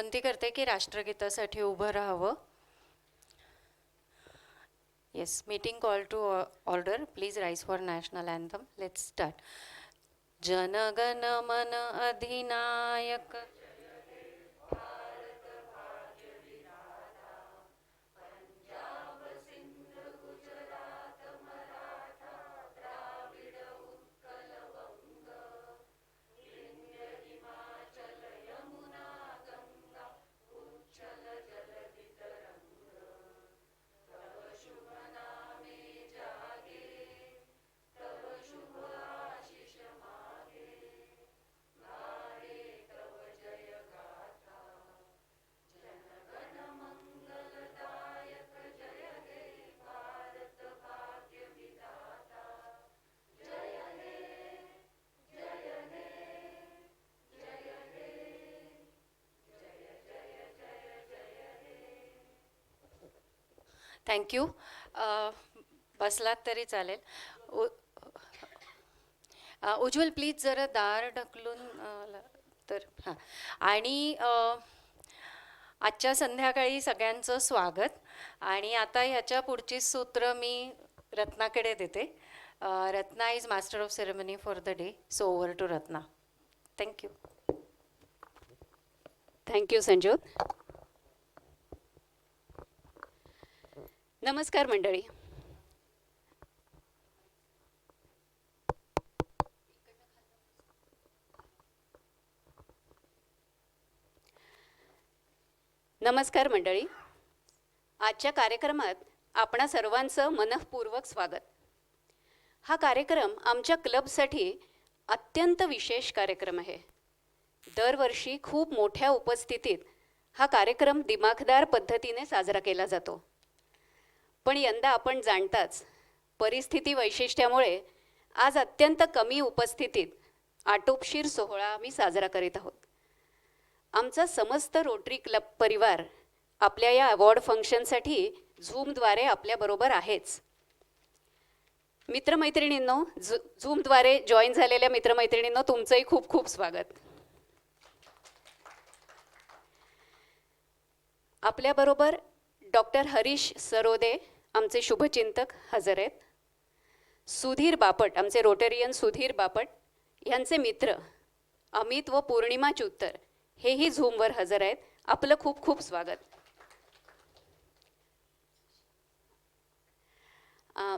विनंती करते की राष्ट्रगीतासाठी उभं राहावं. Yes, meeting call to order. Please rise for national anthem. Let's start. जनगण मन अधिनायक थँक्यू. बसलात तरी चालेल. उज्ज्वल प्लीज जरा दार ढकलून तर हां. आणि आजच्या संध्याकाळी सगळ्यांचं स्वागत. आणि आता ह्याच्या पुढची सूत्र मी रत्नाकडे देते. Ratna is master of ceremony for the day, so over to Ratna. Thank you. Thank you Sanjot. नमस्कार मंडळी. नमस्कार मंडळी. आजच्या कार्यक्रमात आपणा सर्वांचं मनःपूर्वक स्वागत. हा कार्यक्रम आमच्या क्लबसाठी अत्यंत विशेष कार्यक्रम आहे. दरवर्षी खूप मोठ्या उपस्थितीत हा कार्यक्रम दिमाखदार पद्धतीने साजरा केला जातो. पण यंदा आपण जाणताच परिस्थिती वैशिष्ट्यामुळे आज अत्यंत कमी उपस्थितीत आटोपशीर सोहळा आम्ही साजरा करीत आहोत. आमचा समस्त रोटरी क्लब परिवार आपल्या या अवॉर्ड फंक्शनसाठी झूमद्वारे आपल्याबरोबर आहेच. मित्रमैत्रिणींनो, झूमद्वारे जॉईन झालेल्या मित्रमैत्रिणींनो, तुमचंही खूप खूप स्वागत. आपल्याबरोबर डॉक्टर हरीश सरोदे आमचे शुभचिंतक हजर आहेत. सुधीर बापट, आमचे रोटेरियन सुधीर बापट यांचे मित्र अमित व पौर्णिमा चुत्तर हेही झूमवर हजर आहेत. आपलं खूप खूप स्वागत.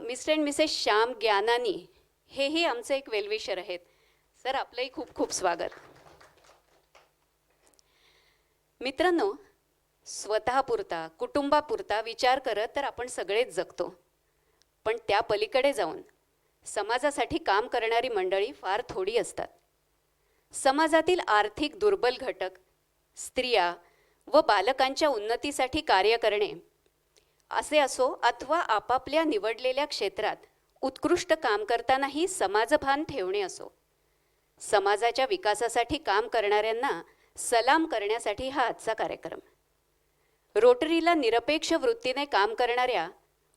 मिस्टर अँड मिसेस श्याम ज्ञानानी हेही आमचे एक वेलविशर आहेत. सर, आपलंही खूप खूप स्वागत. मित्रांनो, स्वतःपुरता कुटुंबापुरता विचार करत तर आपण सगळेच जगतो, पण त्या पलीकडे जाऊन समाजासाठी काम करणारी मंडळी फार थोडी असतात. समाजातील आर्थिक दुर्बल घटक, स्त्रिया व बालकांच्या उन्नतीसाठी कार्य करणे असे असो, अथवा आपापल्या निवडलेल्या क्षेत्रात उत्कृष्ट काम करतानाही समाजभान ठेवणे असो, समाजाच्या विकासासाठी काम करणाऱ्यांना सलाम करण्यासाठी हा आजचा कार्यक्रम. रोटरीला निरपेक्ष वृत्तीने काम करणाऱ्या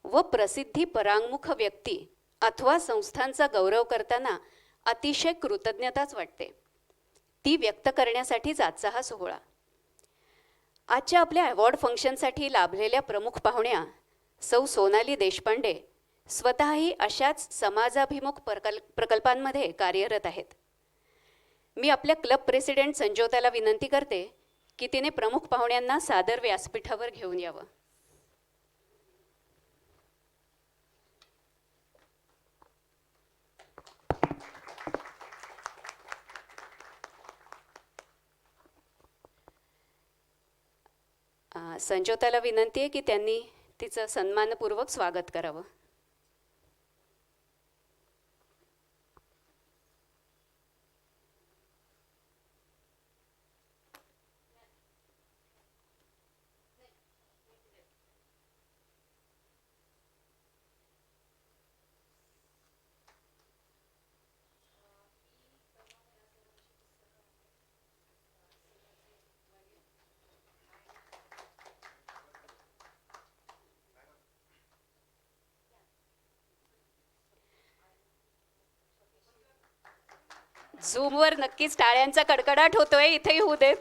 व प्रसिद्धी परांगमुख व्यक्ती अथवा संस्थांचा गौरव करताना अतिशय कृतज्ञताच वाटते. ती व्यक्त करण्यासाठीच आजचा हा सोहळा. आजच्या आपल्या अवॉर्ड फंक्शनसाठी लाभलेल्या प्रमुख पाहुण्या सौ सोनाली देशपांडे स्वतःही अशाच समाजाभिमुख प्रकल्पांमध्ये कार्यरत आहेत. मी आपल्या क्लब प्रेसिडेंट संजोताला विनंती करते की तिने प्रमुख पाहुण्यांना सादर व्यासपीठावर घेऊन यावं. संजोताला विनंती आहे की त्यांनी तिचं सन्मानपूर्वक स्वागत करावं. झूमवर नक्कीच टाळ्यांचा कडकडाट होतोय, इथेही होऊ देत.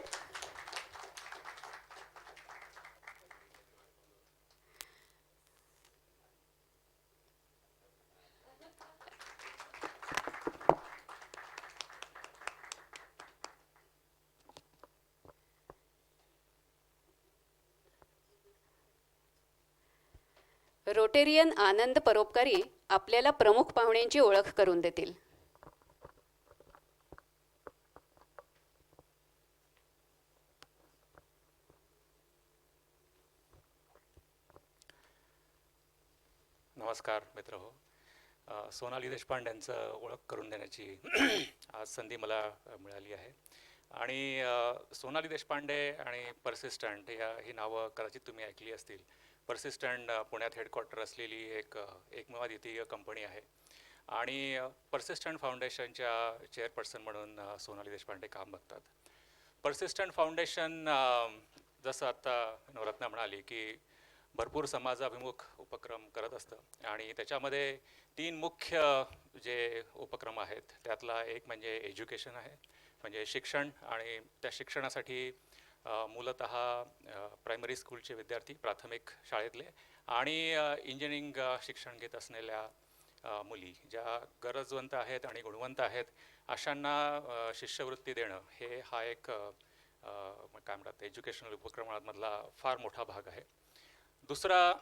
रोटेरियन आनंद परोपकारी आपल्याला प्रमुख पाहुण्यांची ओळख करून देतील. नमस्कार मित्र हो. सोनाली देशपांड्यांचं ओळख करून देण्याची आज संधी मला मिळाली आहे. आणि सोनाली देशपांडे आणि पर्सिस्टंट ही नावं कदाचित तुम्ही ऐकली असतील. पर्सिस्टंट पुण्यात हेडक्वार्टर असलेली एकमेवाद्वितीय कंपनी आहे आणि पर्सिस्टंट फाउंडेशनच्या चेअरपर्सन म्हणून सोनाली देशपांडे काम बघतात. पर्सिस्टंट फाउंडेशन जसं आता नवरत्ना म्हणाली की भरपूर समाजाभिमुख उपक्रम करत असतं आणि त्याच्यामध्ये 3 मुख्य जे उपक्रम आहेत त्यातला एक म्हणजे एज्युकेशन आहे, म्हणजे शिक्षण. आणि त्या शिक्षणासाठी मूलतः प्रायमरी स्कूलचे विद्यार्थी, प्राथमिक शाळेतले आणि इंजिनिअरिंग शिक्षण घेत असलेल्या मुली ज्या गरजवंत आहेत आणि गुणवंत आहेत अशांना शिष्यवृत्ती देणं हा एक काय म्हणतात एज्युकेशनल उपक्रमामधला फार मोठा भाग आहे. दुसरा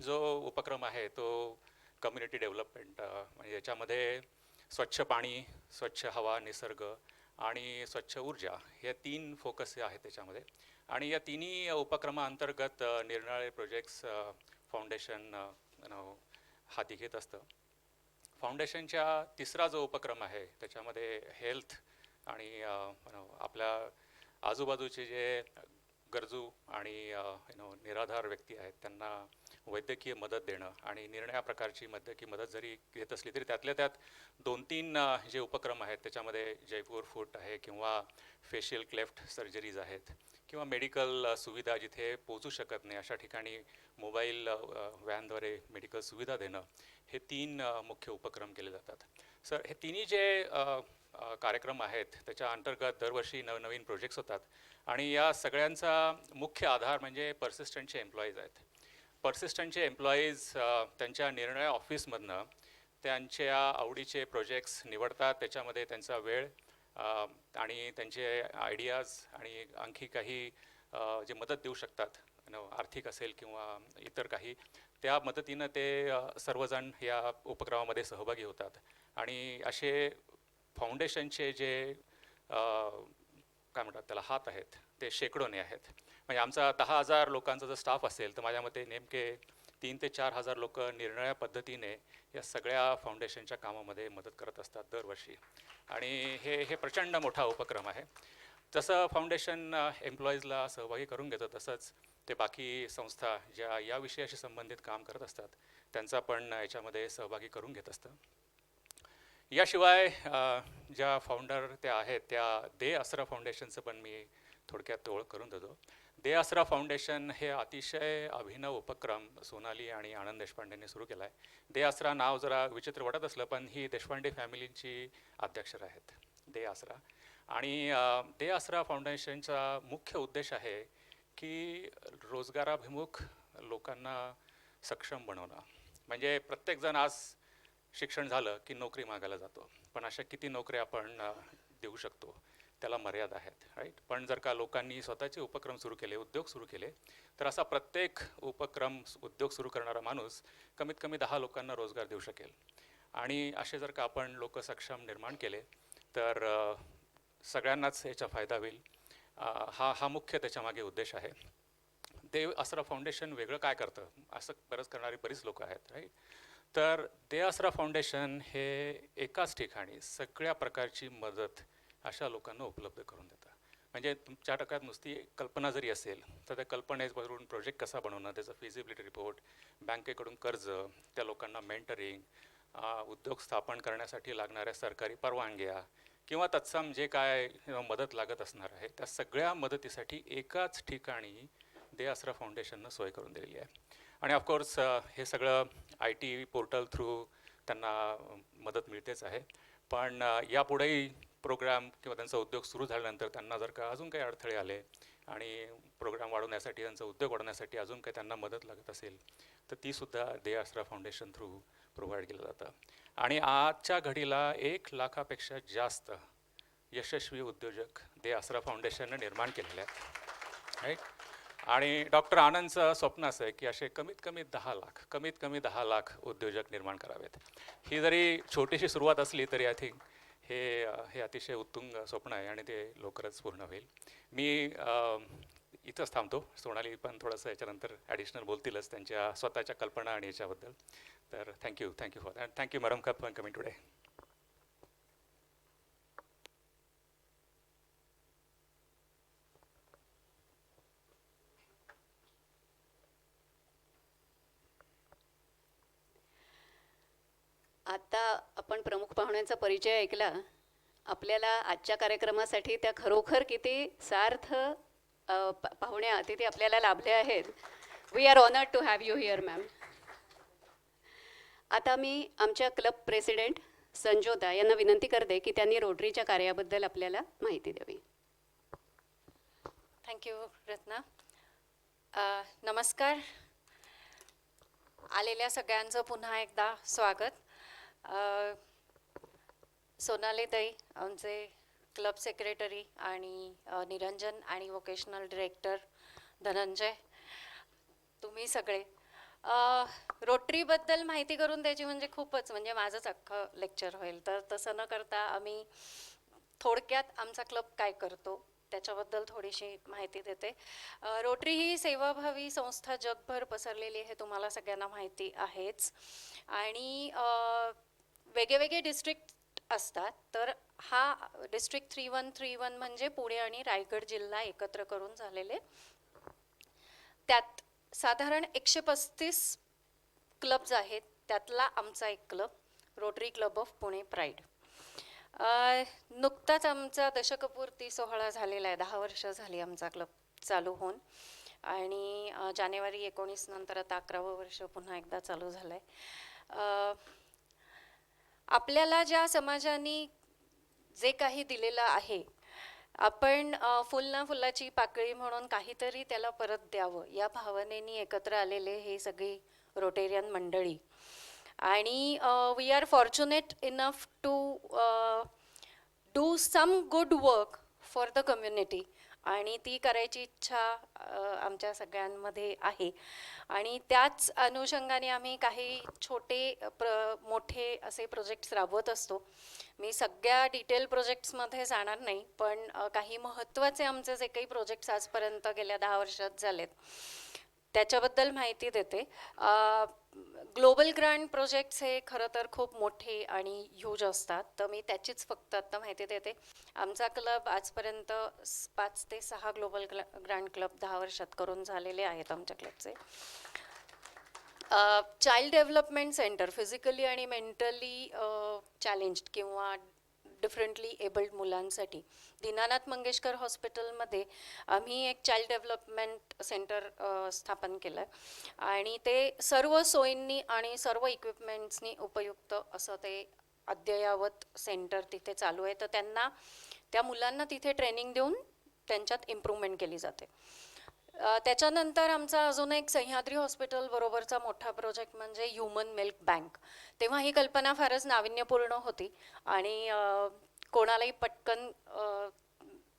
जो उपक्रम आहे तो कम्युनिटी डेव्हलपमेंट, म्हणजे याच्यामध्ये स्वच्छ पाणी, स्वच्छ हवा, निसर्ग आणि स्वच्छ ऊर्जा हे 3 फोकस आहेत त्याच्यामध्ये. आणि या तिन्ही उपक्रमाअंतर्गत निरनिराळे प्रोजेक्ट्स फाउंडेशन हाती घेत असतं. फाउंडेशनच्या तिसरा जो उपक्रम आहे त्याच्यामध्ये हेल्थ आणि आपल्या आजूबाजूचे जे गरजू आणि निराधार व्यक्ती आहेत त्यांना वैद्यकीय मदत देणं आणि निरनिराळ्या प्रकारची वैद्यकीय मदत जरी घेत असली तरी त्यातल्या त्यात 2-3 जे उपक्रम आहेत त्याच्यामध्ये जयपूर फूट आहे किंवा फेशियल क्लेफ्ट सर्जरीज आहेत किंवा मेडिकल सुविधा जिथे पोचू शकत नाही अशा ठिकाणी मोबाईल व्हॅनद्वारे मेडिकल सुविधा देणं हे 3 मुख्य उपक्रम केले जातात. सर हे तिन्ही जे कार्यक्रम आहेत त्याच्या अंतर्गत दरवर्षी नवनवीन प्रोजेक्ट्स होतात आणि या सगळ्यांचा मुख्य आधार म्हणजे पर्सिस्टंटचे एम्प्लॉईज आहेत. पर्सिस्टंटचे एम्प्लॉईज त्यांच्या निरनिराळ्या ऑफिसमधनं त्यांच्या आवडीचे प्रोजेक्ट्स निवडतात, त्याच्यामध्ये त्यांचा वेळ आणि त्यांचे आयडियाज आणि आणखी काही जे मदत देऊ शकतात, आर्थिक असेल किंवा इतर काही, त्या मदतीनं ते सर्वजण या उपक्रमामध्ये सहभागी होतात. आणि असे फाउंडेशनचे जे काय म्हणतात त्याला हात आहेत ते शेकडोने आहेत. म्हणजे आमचा 10,000 लोकांचा जर स्टाफ असेल तर माझ्या मते नेमके 3,000 ते 4,000 लोक निरनिराळ्या पद्धतीने या सगळ्या फाउंडेशनच्या कामामध्ये मदत करत असतात दरवर्षी. आणि हे प्रचंड मोठा उपक्रम आहे. जसं फाउंडेशन एम्प्लॉईजला सहभागी करून घेतं तसंच ते बाकी संस्था ज्या या विषयाशी संबंधित काम करत असतात त्यांचा पण याच्यामध्ये सहभागी करून घेत असतं. याशिवाय ज्या फाउंडर त्या आहेत त्या दे आसरा फाउंडेशनचं पण मी थोडक्यात ओळख करून देतो. दे आसरा फाउंडेशन हे अतिशय अभिनव उपक्रम सोनाली आणि आनंद देशपांडेंनी सुरू केला आहे. दे आसरा नाव जरा विचित्र वाटत असलं पण ही देशपांडे फॅमिलीची अध्यक्षर आहेत दे आसरा. आणि दे आसरा फाउंडेशनचा मुख्य उद्देश आहे की रोजगाराभिमुख लोकांना सक्षम बनवणं. म्हणजे प्रत्येकजण आज शिक्षण झालं की नोकरी मागायला जातो, पण अशा किती नोकऱ्या आपण देऊ शकतो त्याला मर्यादा आहेत, राईट. पण जर का लोकांनी स्वतःचे उपक्रम सुरू केले, उद्योग सुरू केले तर असा प्रत्येक उद्योग सुरू करणारा माणूस कमीत कमी 10 लोकांना रोजगार देऊ शकेल. आणि असे जर का आपण लोक सक्षम निर्माण केले तर सगळ्यांनाच याचा फायदा होईल. हा मुख्य त्याच्यामागे उद्देश आहे. दे आसरा फाउंडेशन वेगळं काय करतं असं बरीच लोक आहेत, राईट. तर दे आसरा फाउंडेशन हे एकाच ठिकाणी सगळ्या प्रकारची मदत अशा लोकांना उपलब्ध करून देतं. म्हणजे तुमच्या टक्क्यात नुसती कल्पना जरी असेल तर त्या कल्पनेवरून प्रोजेक्ट कसा बनवणं, त्याचं फिजिबिलिटी रिपोर्ट, बँकेकडून कर्ज, त्या लोकांना मेंटरिंग, उद्योग स्थापन करण्यासाठी लागणाऱ्या सरकारी परवानग्या किंवा तत्सम जे काय मदत लागत असणार आहे त्या सगळ्या मदतीसाठी एकाच ठिकाणी दे आसरा फाउंडेशननं सोय करून दिलेली आहे. आणि ऑफकोर्स हे सगळं IT पोर्टल थ्रू त्यांना मदत मिळतेच आहे. पण यापुढेही प्रोग्राम किंवा त्यांचा उद्योग सुरू झाल्यानंतर त्यांना जर का अजून काही अडथळे आले आणि प्रोग्राम वाढवण्यासाठी, त्यांचा उद्योग वाढवण्यासाठी अजून काही त्यांना मदत लागत असेल तर तीसुद्धा दे आसरा फाउंडेशन थ्रू प्रोव्हाइड केलं जातं. आणि आजच्या घडीला 1 लाखापेक्षा जास्त यशस्वी उद्योजक दे आसरा फाउंडेशननं निर्माण केलेले आहेत, राईट. आणि डॉक्टर आनंदचं स्वप्न असं आहे की असे कमीत कमी 10 लाख उद्योजक निर्माण करावेत. ही जरी छोटीशी सुरुवात असली तरी आय थिंक हे अतिशय उत्तुंग स्वप्न आहे आणि ते लवकरच पूर्ण होईल. मी इथंच थांबतो. सोनाली पण थोडंसं याच्यानंतर ॲडिशनल बोलतीलच त्यांच्या स्वतःच्या कल्पना आणि याच्याबद्दल. तर thank you for that. Thank you madam for coming today. आता आपण प्रमुख पाहुण्यांचा परिचय ऐकला. आपल्याला आजच्या कार्यक्रमासाठी त्या खरोखर किती सार्थ पाहुणे अतिथी आपल्याला लाभले आहेत. We are honoured to have you here ma'am. आता मी आमच्या क्लब प्रेसिडेंट संजोदा यांना विनंती करते की त्यांनी रोटरीच्या कार्याबद्दल आपल्याला माहिती द्यावी. थँक्यू रत्ना. नमस्कार. आलेल्या सगळ्यांचं पुन्हा एकदा स्वागत. सोनाली ताई आमचे क्लब सेक्रेटरी आणि निरंजन आणि वोकेशनल डिरेक्टर धनंजय, तुम्ही सगळे. रोटरीबद्दल माहिती करून द्यायची म्हणजे खूपच, म्हणजे माझंच अख्खं लेक्चर होईल. तर तसं न करता आम्ही थोडक्यात आमचा क्लब काय करतो त्याच्याबद्दल थोडीशी माहिती देते. रोटरी ही सेवाभावी संस्था जगभर पसरलेली आहे, तुम्हाला सगळ्यांना माहिती आहेच. आणि वेगवेगळे डिस्ट्रिक्ट असतात. तर हा डिस्ट्रिक्ट 3131 म्हणजे पुणे आणि रायगड जिल्हा एकत्र करून झालेले. त्यात साधारण 135 क्लब्ज आहेत. त्यातला आमचा एक club rotary club of Pune pride. नुकताच आमचा दशकपूर्ती सोहळा झालेला आहे. 10 वर्ष झाली आमचा क्लब चालू होऊन. आणि जानेवारी 19 नंतर आता 11वं वर्ष पुन्हा एकदा चालू झालं आहे. आपल्याला ज्या समाजाने जे काही दिलेलं आहे, आपण फुल ना फुलाची पाकळी म्हणून काहीतरी त्याला परत द्यावं या भावनेने एकत्र आलेले हे सगळी रोटेरियन मंडळी. आणि we are fortunate enough to do some good work for the community. आणि ती करायची इच्छा आमच्या सगळ्यांमध्ये आहे. आणि त्याच अनुषंगाने आम्ही काही छोटे मोठे असे प्रोजेक्ट्स राबवत असतो. मी सगळ्या डिटेल प्रोजेक्ट्समध्ये जाणार नाही, पण काही महत्त्वाचे आमचे जे काही प्रोजेक्ट्स आजपर्यंत गेल्या 10 वर्षात झालेत त्याच्याबद्दल माहिती देते. ग्लोबल ग्रँड प्रोजेक्ट्स हे खरं तर खूप मोठे आणि ह्यूज असतात, तर मी त्याचीच फक्त आत्ता माहिती देते. आमचा क्लब आजपर्यंत 5 ते 6 ग्लोबल ग्रँड क्लब 10 वर्षात करून झालेले आहेत आमच्या क्लबचे. चाइल्ड डेव्हलपमेंट सेंटर फिजिकली आणि मेंटली चॅलेंज्ड किंवा डिफरंटली एबल्ड मुलांसाठी दीनानाथ मंगेशकर हॉस्पिटलमध्ये आम्ही एक चाइल्ड डेव्हलपमेंट सेंटर स्थापन केलं आहे. आणि ते सर्व सोयींनी आणि सर्व इक्विपमेंट्सनी उपयुक्त असं ते अद्ययावत सेंटर तिथे चालू आहे. तर त्या मुलांना तिथे ट्रेनिंग देऊन त्यांच्यात इम्प्रूव्हमेंट केली जाते. त्याच्यानंतर आमचा अजून एक सह्याद्री हॉस्पिटल बरोबरचा मोठा प्रोजेक्ट म्हणजे ह्युमन मिल्क बँक. तेव्हा ही कल्पना फारच नाविन्यपूर्ण होती आणि कोणालाही पटकन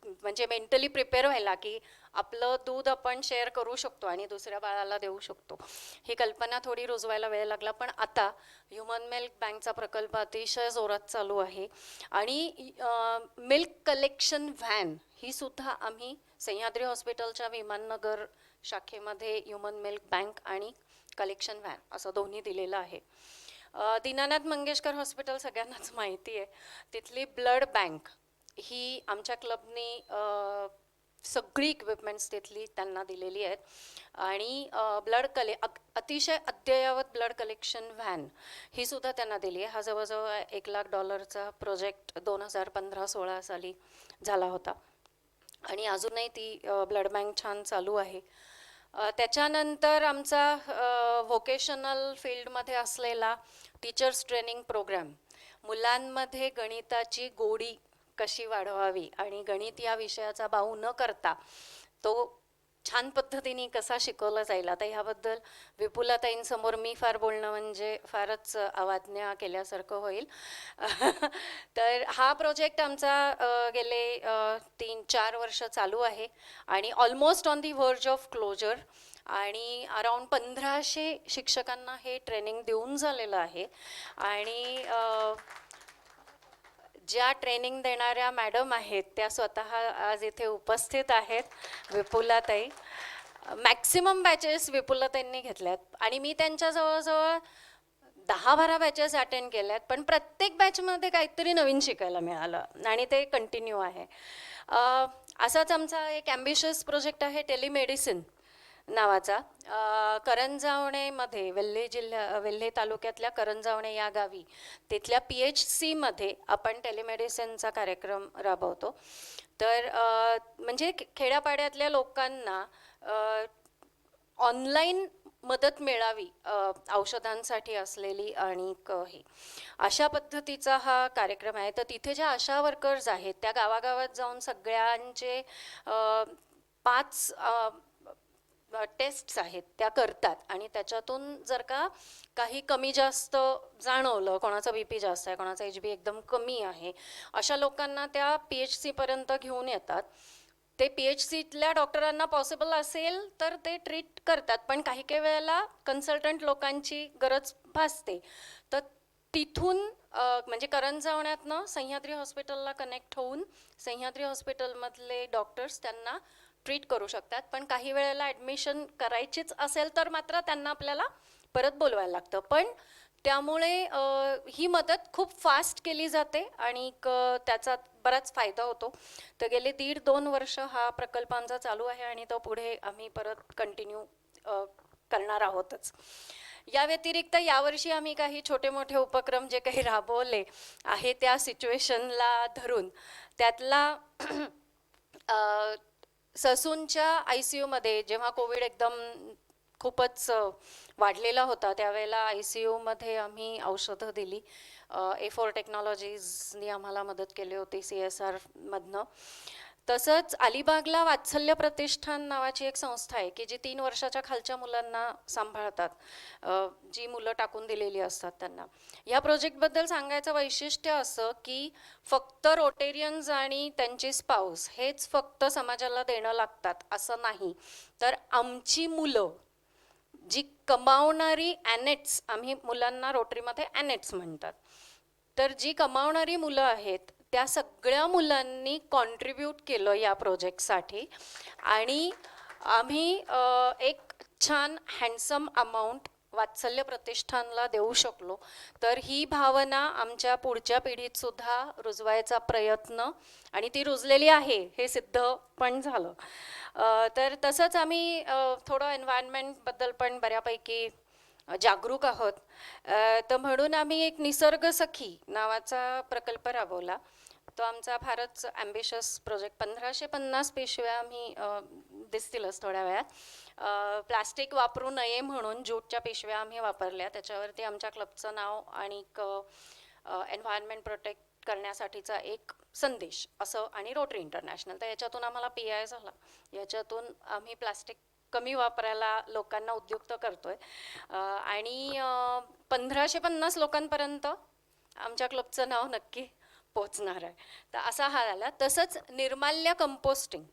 म्हणजे मेंटली प्रिपेअर व्हायला की आपलं दूध आपण शेअर करू शकतो आणि दुसऱ्या बाळाला देऊ शकतो. ही कल्पना थोडी रुजवायला वेळ लागला, पण आता ह्युमन मिल्क बँकचा प्रकल्प अतिशय जोरात चालू आहे. आणि मिल्क कलेक्शन व्हॅन ही सुद्धा आम्ही सह्याद्री हॉस्पिटलच्या विमाननगर शाखेमध्ये ह्युमन मिल्क बँक आणि कलेक्शन व्हॅन असं दोन्ही दिलेलं आहे. दीनानाथ मंगेशकर हॉस्पिटल सगळ्यांनाच माहिती आहे. तिथली ब्लड बँक ही आमच्या क्लबनी सगळी इक्विपमेंट्स तिथली त्यांना दिलेली आहेत. आणि अतिशय अद्ययावत ब्लड कलेक्शन व्हॅन ही सुद्धा त्यांना दिली आहे. हा जवळजवळ $1 लाख प्रोजेक्ट 2015-16 साली झाला होता आणि अजूनही ती ब्लड बँक छान चालू आहे. त्याच्यानंतर आमचा व्होकेशनल फील्डमध्ये असलेला टीचर्स ट्रेनिंग प्रोग्राम, मुलांमध्ये गणिताची गोडी कशी वाढवावी आणि गणित या विषयाचा बाऊ न करता तो छान पद्धतीने कसा शिकवला जाईल. आता ह्याबद्दल विपुलाताईंसमोर मी फार बोलणं म्हणजे फारच अवाज्ञा केल्यासारखं होईल. तर हा प्रोजेक्ट आमचा गेले 3-4 वर्ष चालू आहे आणि almost on the verge of closure आणि अराउंड 1500 शिक्षकांना हे ट्रेनिंग देऊन झालेलं आहे. आणि ज्या ट्रेनिंग देणाऱ्या मॅडम आहेत त्या स्वतः आज इथे उपस्थित आहेत, विपुलाताई. मॅक्सिमम बॅचेस विपुलाताईंनी घेतल्यात आणि मी त्यांच्या जवळजवळ 10-12 बॅचेस अटेंड केल्यात, पण प्रत्येक बॅचमध्ये काहीतरी नवीन शिकायला मिळालं आणि ते कंटिन्यू आहे. असाच आमचा एक ॲम्बिशियस प्रोजेक्ट आहे टेलिमेडिसिन नावाचा. करंजावणेमध्ये वेल्हे तालुक्यातल्या करंजावणे या गावी तिथल्या PHCमध्ये आपण टेलिमेडिसिनचा कार्यक्रम राबवतो. तर म्हणजे खेड्यापाड्यातल्या लोकांना ऑनलाईन मदत मिळावी औषधांसाठी असलेली आणि ही अशा पद्धतीचा हा कार्यक्रम आहे. तर तिथे ज्या आशा वर्कर्स आहेत त्या गावागावात जाऊन सगळ्यांचे 5 टेस्ट्स आहेत त्या करतात आणि त्याच्यातून जर का काही कमी जास्त जाणवलं, कोणाचा BP जास्त आहे, कोणाचा HB एकदम कमी आहे, अशा लोकांना त्या PHC पर्यंत घेऊन येतात. ते PHCतल्या डॉक्टरांना पॉसिबल असेल तर ते ट्रीट करतात, पण काही काही वेळेला कन्सल्टंट लोकांची गरज भासते. तर तिथून म्हणजे करंजावण्यातनं सह्याद्री हॉस्पिटलला कनेक्ट होऊन सह्याद्री हॉस्पिटलमधले डॉक्टर्स त्यांना ट्रीट करू शकतात. पण काही वेळेला ॲडमिशन करायचीच असेल तर मात्र त्यांना आपल्याला परत बोलवायला लागतं. पण त्यामुळे ही मदत खूप फास्ट केली जाते आणि त्याचा बराच फायदा होतो. तर गेले 1.5-2 वर्ष हा प्रकल्प आमचा चालू आहे आणि तो पुढे आम्ही परत कंटिन्यू करणार आहोतच. या व्यतिरिक्त यावर्षी आम्ही काही छोटे मोठे उपक्रम जे काही राबवले आहे त्या सिच्युएशनला धरून त्यातला ससूनच्या ICUमध्ये जेव्हा कोविड एकदम खूपच वाढलेला होता त्यावेळेला ICUमध्ये आम्ही औषधं दिली. A4 टेक्नॉलॉजीजनी आम्हाला मदत केली होती CSR मधनं. तसंच अलिबागला वात्सल्य प्रतिष्ठान नावाची एक संस्था आहे की जी 3 वर्षाच्या खालच्या मुलांना सांभाळतात, जी मुलं टाकून दिलेली असतात त्यांना. या प्रोजेक्टबद्दल सांगायचं वैशिष्ट्य असं की फक्त रोटेरियन्स आणि त्यांचे स्पाऊस हेच फक्त समाजाला देणं लागतात असं नाही, तर आमची मुलं जी कमावणारी ॲनेट्स, आम्ही मुलांना रोटरीमध्ये ॲनेट्स म्हणतात, तर जी कमावणारी मुलं आहेत त्या सगळ्या मुलांनी कॉन्ट्रीब्यूट केलं या प्रोजेक्टसाठी आणि आम्ही एक छान हँडसम अमाऊंट वात्सल्य प्रतिष्ठानला देऊ शकलो. तर ही भावना आमच्या पुढच्या पिढीत सुद्धा रुजवायचा प्रयत्न आणि ती रुजलेली आहे हे सिद्ध पण झालं. तर तसंच आम्ही थोडं एन्व्हायरमेंटबद्दल पण बऱ्यापैकी जागरूक आहोत. तर म्हणून आम्ही एक निसर्ग सखी नावाचा प्रकल्प राबवला. तो आमचा फारच ॲम्बिशियस प्रोजेक्ट. 1550 पिशव्या आम्ही दिसतीलच थोड्या वेळात प्लास्टिक वापरू नये म्हणून ज्यूटच्या पिशव्या आम्ही वापरल्या. त्याच्यावरती आमच्या क्लबचं नाव आणि एन्व्हायरमेंट प्रोटेक्ट करण्यासाठीचा एक संदेश असं आणि रोटरी इंटरनॅशनल. तर याच्यातून आम्हाला PI झाला. याच्यातून आम्ही प्लास्टिक कमी वापरायला लोकांना उद्युक्त करतोय आणि 1550 लोकांपर्यंत आमच्या क्लबचं नाव नक्की पोचणार आहे. तर असा हा झाला. तसंच निर्माल्य कंपोस्टिंग.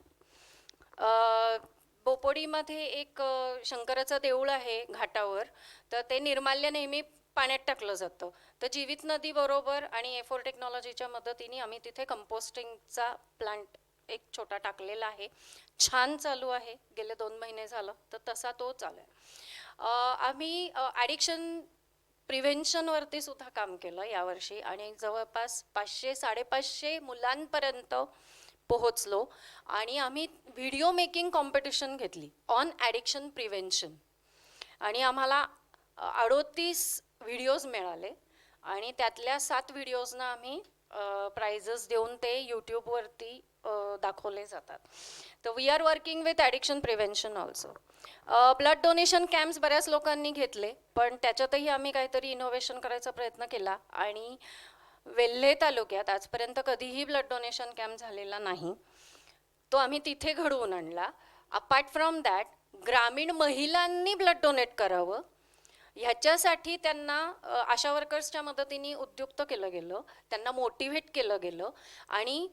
बोपोडीमध्ये एक शंकराचं देऊळ आहे घाटावर, तर ते निर्माल्य नेहमी पाण्यात टाकलं जातं. तर जीवित नदी बरोबर आणि A4 टेक्नॉलॉजीच्या मदतीने आम्ही तिथे कंपोस्टिंगचा प्लांट एक छोटा टाकलेला आहे. छान चालू आहे, गेले 2 महिने झालं. तर तसा तो चालू आहे. आम्ही ॲडिक्शन प्रिव्हेन्शनवरती सुद्धा काम केलं यावर्षी आणि जवळपास 500-550 मुलांपर्यंत पोहोचलो आणि आम्ही व्हिडिओ मेकिंग कॉम्पिटिशन घेतली ऑन ॲडिक्शन प्रिव्हेन्शन आणि आम्हाला 38 व्हिडिओज मिळाले आणि त्यातल्या 7 व्हिडिओजना आम्ही प्राइजेस देऊन ते यूट्यूबवरती दाखवले जातात. तर we are working with addiction prevention also. Blood donation camps बऱ्याच लोकांनी घेतले, पण त्याच्यातही आम्ही काहीतरी इनोव्हेशन करायचा प्रयत्न केला आणि वेल्हे तालुक्यात आजपर्यंत कधीही ब्लड डोनेशन कॅम्प झालेला नाही, तो आम्ही तिथे घडवून आणला अपार्ट फ्रॉम दॅट ग्रामीण महिलांनी ब्लड डोनेट करावं ह्याच्यासाठी त्यांना आशा वर्कर्सच्या मदतीने उद्युक्त केलं गेलं, त्यांना मोटिव्हेट केलं गेलं आणि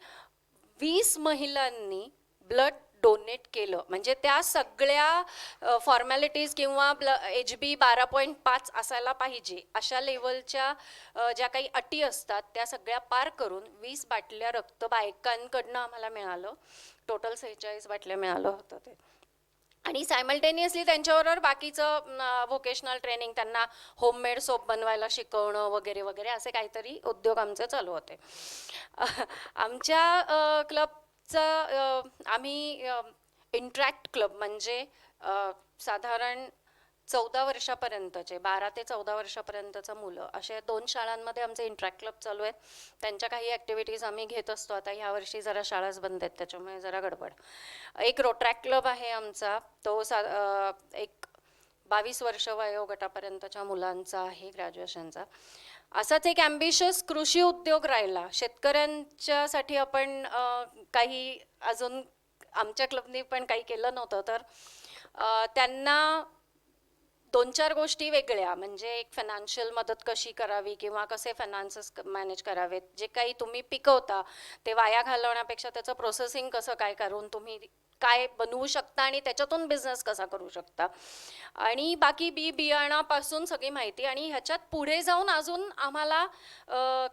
20 महिलांनी ब्लड डोनेट केलं. म्हणजे त्या सगळ्या फॉर्मॅलिटीज किंवा HB 12.5 असायला पाहिजे अशा लेवलच्या ज्या काही अटी असतात त्या सगळ्या पार करून 20 बाटल्या रक्त बायकांकडनं आम्हाला मिळालं. टोटल 46 बाटल्या मिळालं होतं ते. आणि सायमल्टेनियसली त्यांच्याबरोबर बाकीचं व्होकेशनल ट्रेनिंग, त्यांना होममेड सोप बनवायला शिकवणं वगैरे वगैरे असे काहीतरी उद्योग आमचे चालू होते. आमच्या क्लबचं आम्ही इंट्रॅक्ट क्लब म्हणजे साधारण 14 वर्षापर्यंतचे 12 ते 14 वर्षापर्यंतचं मुलं असे 2 शाळांमध्ये आमचे इंट्रॅक्ट क्लब चालू आहेत. त्यांच्या काही ॲक्टिव्हिटीज आम्ही घेत असतो. आता ह्या वर्षी जरा शाळाच बंद आहेत त्याच्यामुळे जरा गडबड. एक रोट्रॅक्ट क्लब आहे आमचा, तो एक 22 वर्ष वयोगटापर्यंतच्या मुलांचा आहे, ग्रॅज्युएशनचा. असाच एक ॲम्बिशियस कृषी उद्योग राहिला शेतकऱ्यांच्यासाठी. आपण काही अजून आमच्या क्लबनी पण काही केलं नव्हतं, तर त्यांना 2-4 गोष्टी वेगळ्या, म्हणजे एक फायनान्शियल मदत कशी करावी किंवा कसे फायनान्सेस मॅनेज करावेत. जे काही तुम्ही पिकवता ते वाया घालवण्यापेक्षा त्याचं प्रोसेसिंग कसं काय करून तुम्ही काय बनवू शकता आणि त्याच्यातून बिझनेस कसा करू शकता, आणि बाकी बियाणापासून सगळी माहिती. आणि ह्याच्यात पुढे जाऊन अजून आम्हाला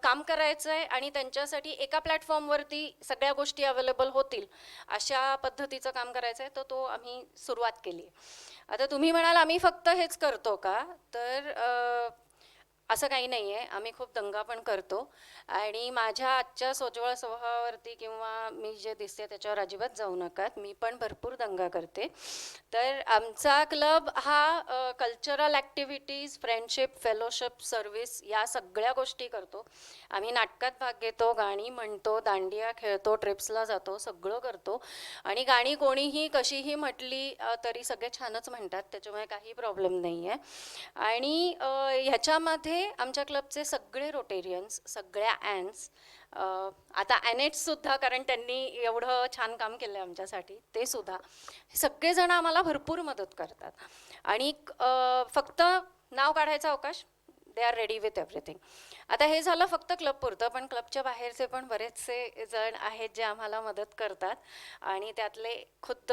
काम करायचं आहे आणि त्यांच्यासाठी एका प्लॅटफॉर्मवरती सगळ्या गोष्टी अवेलेबल होतील अशा पद्धतीचं काम करायचं आहे. तर तो आम्ही सुरुवात केली. आता तुम्ही म्हणाल आम्ही फक्त हेच करतो का, तर असं काही नाही आहे. आम्ही खूप दंगा पण करतो आणि माझ्या आजच्या सोज्वळ स्वभावावरती किंवा मी जे दिसते त्याच्यावर अजिबात जाऊ नकात. मी पण भरपूर दंगा करते. तर आमचा क्लब हा cultural activities, friendship, fellowship, service या सगळ्या गोष्टी करतो. आम्ही नाटकात भाग घेतो, गाणी म्हणतो, दांडिया खेळतो, ट्रिप्सला जातो, सगळं करतो. आणि गाणी कोणीही कशीही म्हटली तरी सगळे छानच म्हणतात, त्याच्यामुळे काही प्रॉब्लेम नाही आहे. आणि ह्याच्यामध्ये आमच्या क्लबचे सगळे रोटेरियन्स, सगळ्या ॲन्स, आता ॲनेट्ससुद्धा, कारण त्यांनी एवढं छान काम केलं आहे आमच्यासाठी, ते सुद्धा सगळेजण आम्हाला भरपूर मदत करतात. आणि फक्त नाव काढायचा अवकाश, they are ready with everything. आता हे झालं फक्त क्लबपुरतं, पण क्लबच्या बाहेरचे पण बरेचसे जण आहेत जे आम्हाला मदत करतात. आणि त्यातले खुद्द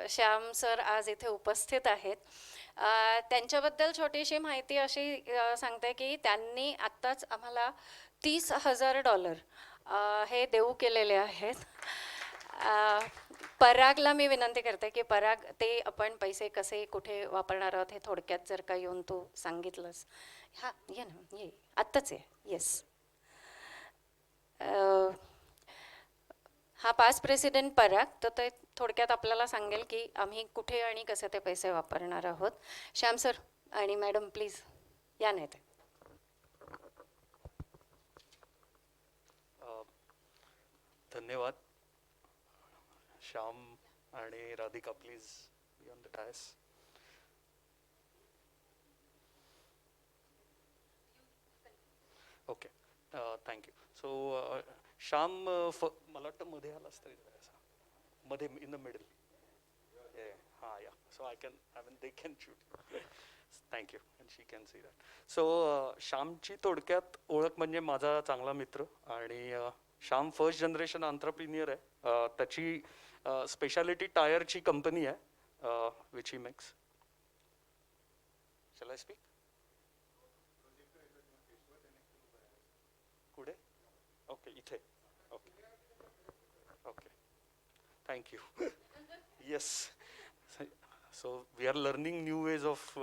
श्याम सर आज इथे उपस्थित आहेत. त्यांच्याबद्दल छोटीशी माहिती अशी सांगते की त्यांनी आत्ताच आम्हाला $30,000 हे देऊ केलेले आहेत. परागला मी विनंती करते की पराग, ते आपण पैसे कसे कुठे वापरणार आहोत हे थोडक्यात जर का येऊन तू सांगितलंस. हां, ये ना, ये आत्ताच आहे. येस, हा पास्ट प्रेसिडेंट पराग, तर ते थोडक्यात आपल्याला सांगेल की आम्ही कुठे आणि कसे ते पैसे वापरणार आहोत. श्याम सर आणि मॅडम प्लीज या नाही ते. धन्यवाद. श्याम आणि Radhika, please be on the dais. Okay, thank you. So Shyam, मला वाटतं मध्ये आलास तरी मध्ये, इन द मिडल. हां, या. So I mean they can shoot. Thank you. And she can see that. So श्यामची थोडक्यात ओळख म्हणजे माझा चांगला मित्र, आणि श्याम फर्स्ट जनरेशन एंटरप्रेन्युअर आहे. त्याची स्पेशालिटी टायरची कंपनी आहे, which he makes. Shall I speak? कुठे? ओके, इथे. Okay okay, thank you. Yes. So we are learning new ways of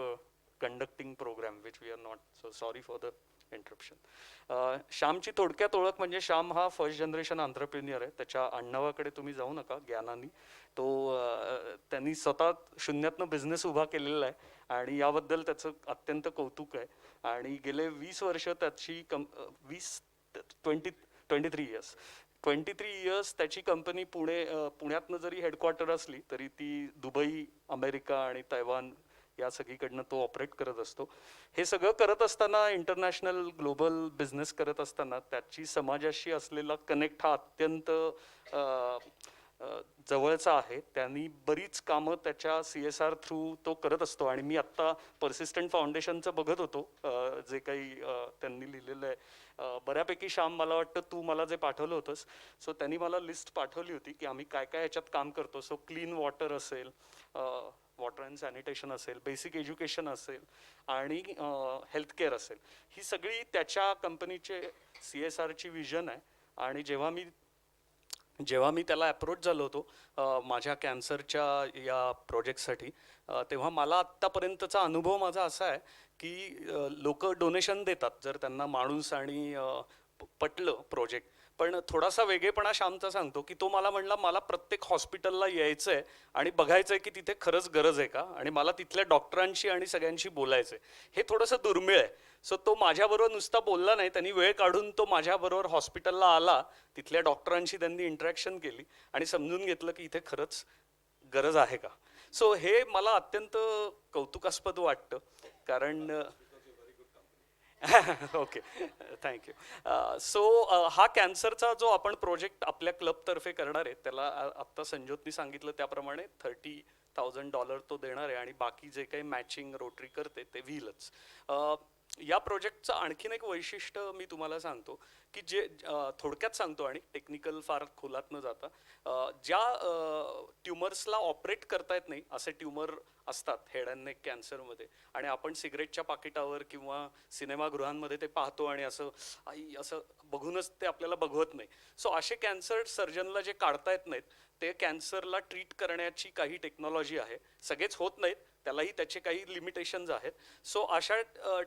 conducting programme which we are not, so sorry for the interruption. श्यामची थोडक्यात ओळख म्हणजे श्याम हा फर्स्ट जनरेशन एंटरप्रेन्युअर आहे. त्याच्या आडनावाकडे तुम्ही जाऊ नका, ज्ञानानी. तो त्यांनी स्वतः शून्यातनं बिझनेस उभा केलेला आहे आणि याबद्दल त्याचं अत्यंत कौतुक आहे. आणि गेले 20 वर्ष त्याची 23 इयर्स त्याची कंपनी पुण्यातनं जरी हेडक्वार्टर असली तरी ती दुबई, अमेरिका आणि तैवान या सगळीकडनं तो ऑपरेट करत असतो. हे सगळं करत असताना, इंटरनॅशनल ग्लोबल बिझनेस करत असताना त्याची समाजाशी असलेला कनेक्ट हा अत्यंत जवळचा आहे. त्यांनी बरीच कामं त्याच्या CSR थ्रू तो करत असतो आणि मी आत्ता पर्सिस्टंट फाउंडेशनचं बघत होतो जे काही त्यांनी लिहिलेलं आहे. बऱ्यापैकी श्याम, मला वाटतं तू मला जे पाठवलं होतंस, सो त्यांनी मला लिस्ट पाठवली होती की आम्ही काय काय ह्याच्यात काम करतो. सो क्लीन वॉटर असेल, वॉटर अँड सॅनिटेशन असेल, बेसिक एज्युकेशन असेल आणि हेल्थकेअर असेल, ही सगळी त्याच्या कंपनीचे CSRची विजन आहे. आणि जेव्हा मी त्याला अप्रोच झालो होतो माझ्या कॅन्सरच्या या प्रोजेक्टसाठी, तेव्हा मला आत्तापर्यंतचा अनुभव माझा असा आहे की लोक डोनेशन देतात जर त्यांना माणूस आणि पटलं प्रोजेक्ट. पण थोडासा वेगळेपणा श्यामचा सांगतो की तो मला म्हणला, मला प्रत्येक हॉस्पिटलला यायचं आहे आणि बघायचं आहे की तिथे खरंच गरज आहे का, आणि मला तिथल्या डॉक्टरांशी आणि सगळ्यांशी बोलायचं आहे. हे थोडंसं दुर्मिळ आहे. सो तो माझ्याबरोबर नुसता बोलला नाही, त्यांनी वेळ काढून तो माझ्याबरोबर हॉस्पिटलला आला. तिथल्या डॉक्टरांशी त्यांनी इंटरॅक्शन केली आणि समजून घेतलं की इथे खरंच गरज आहे का. सो हे मला अत्यंत कौतुकास्पद वाटतं, कारण ओके, थँक्यू. सो हा कॅन्सरचा जो आपण प्रोजेक्ट आपल्या क्लबतर्फे करणार आहे, त्याला आत्ता संजोतनी सांगितलं त्याप्रमाणे $30,000 तो देणार आहे आणि बाकी जे काही मॅचिंग रोटरी करते ते व्हीलच. या प्रोजेक्टचं आणखीन एक वैशिष्ट्य मी तुम्हाला सांगतो की जे थोडक्यात सांगतो आणि टेक्निकल फार खोलात न जाता, ज्या ट्युमर्सला ऑपरेट करता येत नाही असे ट्युमर असतात हेड अँड नेक कॅन्सरमध्ये, आणि आपण सिगरेटच्या पाकिटावर किंवा सिनेमागृहांमध्ये ते पाहतो आणि असं आई असं बघूनच ते आपल्याला बघवत नाही. सो असे कॅन्सर सर्जनला जे काढता येत नाहीत, ते कॅन्सरला ट्रीट करण्याची काही टेक्नॉलॉजी आहे. सगळेच होत नाहीत, त्यालाही त्याचे काही लिमिटेशन्स आहेत. सो अशा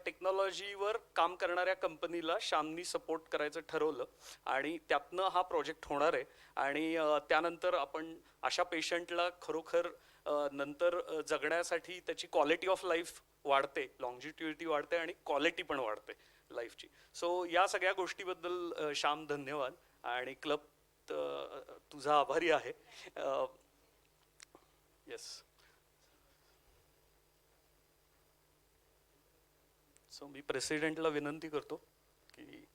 टेक्नॉलॉजीवर काम करणाऱ्या कंपनीला श्यामनी सपोर्ट करायचं ठरवलं आणि त्यातनं हा प्रोजेक्ट होणार आहे. आणि त्यानंतर आपण अशा पेशंटला खरोखर नंतर जगण्यासाठी त्याची क्वालिटी ऑफ लाईफ वाढते, लॉंजिट्युइटी वाढते आणि क्वालिटी पण वाढते लाईफची. सो या सगळ्या गोष्टीबद्दल श्याम धन्यवाद, आणि क्लब तुझा आभारी आहे. येस. सो मी प्रेसिडेंटला विनंती करतो की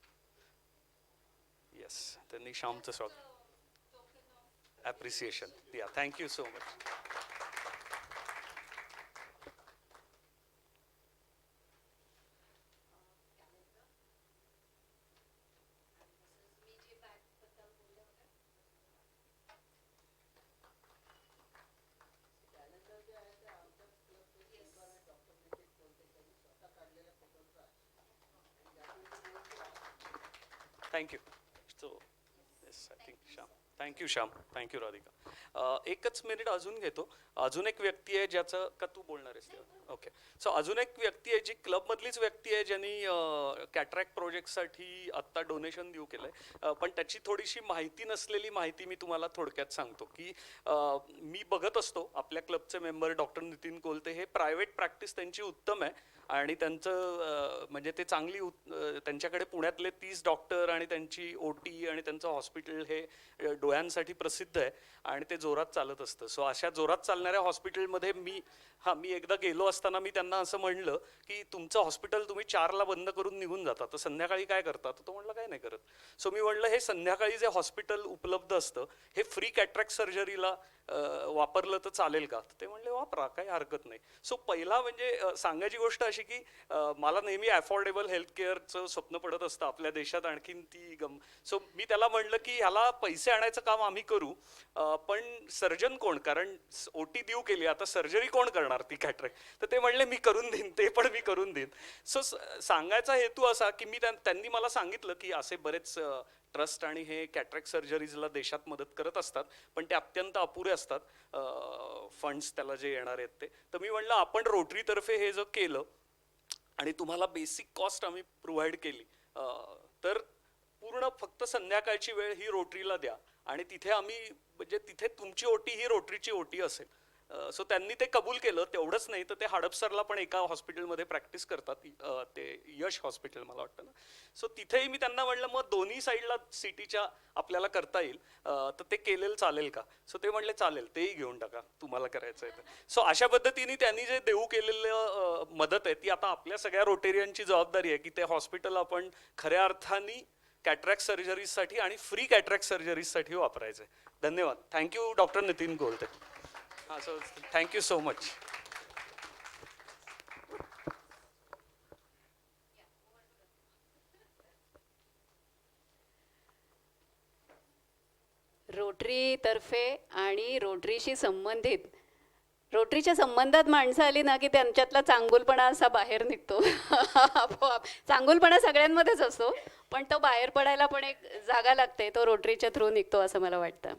येस, त्यांनी श्यामचं स्वागत, ॲप्रिसिएशन. या, thank you so much. Thank you. So yes, I think Shyam. Thank you Shyam, thank you Radhika. एकच मिनिट अजून घेतो. अजून एक व्यक्ती आहे ज्याचं, का तू बोलणार आहेस? ओके. सो अजून एक व्यक्ती आहे जी क्लबमधलीच व्यक्ती आहे ज्यांनी कॅटरॅक्ट प्रोजेक्टसाठी आत्ता डोनेशन देऊ केलं आहे. पण त्याची थोडीशी माहिती नसलेली माहिती मी तुम्हाला थोडक्यात सांगतो की मी बघत असतो आपल्या क्लबचे मेंबर डॉक्टर नितीन कोलते, हे प्रायव्हेट प्रॅक्टिस त्यांची उत्तम आहे आणि त्यांचं म्हणजे ते चांगली त्यांच्याकडे पुण्यातले 30 डॉक्टर आणि त्यांची OT आणि त्यांचं हॉस्पिटल हे डोळ्यांसाठी प्रसिद्ध आहे आणि ते जोरात चालत असतं. सो अशा जोरात चालणाऱ्या हॉस्पिटलमध्ये मी एकदा गेलो असताना मी त्यांना असं म्हणलं की तुमचं हॉस्पिटल तुम्ही 4ला बंद करून निघून जाता, तर संध्याकाळी काय करता? तर तो म्हणला काय नाही करत. सो मी म्हणलं हे संध्याकाळी जे हॉस्पिटल उपलब्ध असतं हे फ्री कॅटरॅक्ट सर्जरीला वापरलं तर चालेल का? तर ते म्हणले वापरा, काही हरकत नाही. सो पहिला म्हणजे सांगायची गोष्ट अशी की मला नेहमी अफोर्डेबल हेल्थकेअरचं स्वप्न पडत असतं आपल्या देशात, आणखीन ती सो मी त्याला म्हणलं की ह्याला पैसे आणायचं काम आम्ही करू, पण सर्जन कोण? कारण OT देऊ केली, आता सर्जरी कोण करणार ती कॅटरॅक्ट? तर ते म्हणले मी करून देईन, ते पण मी करून देईन. सो सांगायचा हेतू असा की त्यांनी मला सांगितलं की असे बरेच ट्रस्ट आणि हे कॅटरॅक्ट सर्जरीजला देशात मदत करत असतात, पण ते अत्यंत अपुरे असतात फंड्स त्याला जे येणार आहेत ते. तर मी म्हणलं आपण रोटरीतर्फे हे जर केलं आणि तुम्हाला बेसिक कॉस्ट आम्ही प्रोव्हाइड केली, तर पूर्ण फक्त संध्याकाळची वेळ ही रोटरीला द्या आणि तिथे आम्ही म्हणजे तिथे तुमची OT ही रोटरीची OT असेल. सो त्यांनी ते कबूल केलं. तेवढंच नाही तर ते हडपसरला पण एका हॉस्पिटलमध्ये प्रॅक्टिस करतात, ते यश हॉस्पिटल मला वाटतं ना. सो तिथेही मी त्यांना म्हणलं मग दोन्ही साईडला सिटीच्या आपल्याला करता येईल, तर ते केलेलं चालेल का? सो ते म्हणले चालेल, तेही घेऊन टाका तुम्हाला करायचं आहे तर. सो अशा पद्धतीने त्यांनी जे देऊ केलेलं मदत आहे ती आता आपल्या सगळ्या रोटेरियनची जबाबदारी आहे की ते हॉस्पिटल आपण खऱ्या अर्थाने कॅटरॅक्ट सर्जरीसाठी आणि फ्री कॅटरॅक्ट सर्जरीसाठी वापरायचं आहे. धन्यवाद. Thank you doctor Nitin Golte. हां, सो थँक्यू सो मच. रोटरीतर्फे आणि रोटरीशी संबंधित रोटरीच्या संबंधात माणसं आली ना की त्यांच्यातला चांगुलपणा असा बाहेर निघतो. आपोआप चांगुलपणा सगळ्यांमध्येच असतो, पण तो बाहेर पडायला पण एक जागा लागते, तो रोटरीच्या थ्रू निघतो असं मला वाटतं.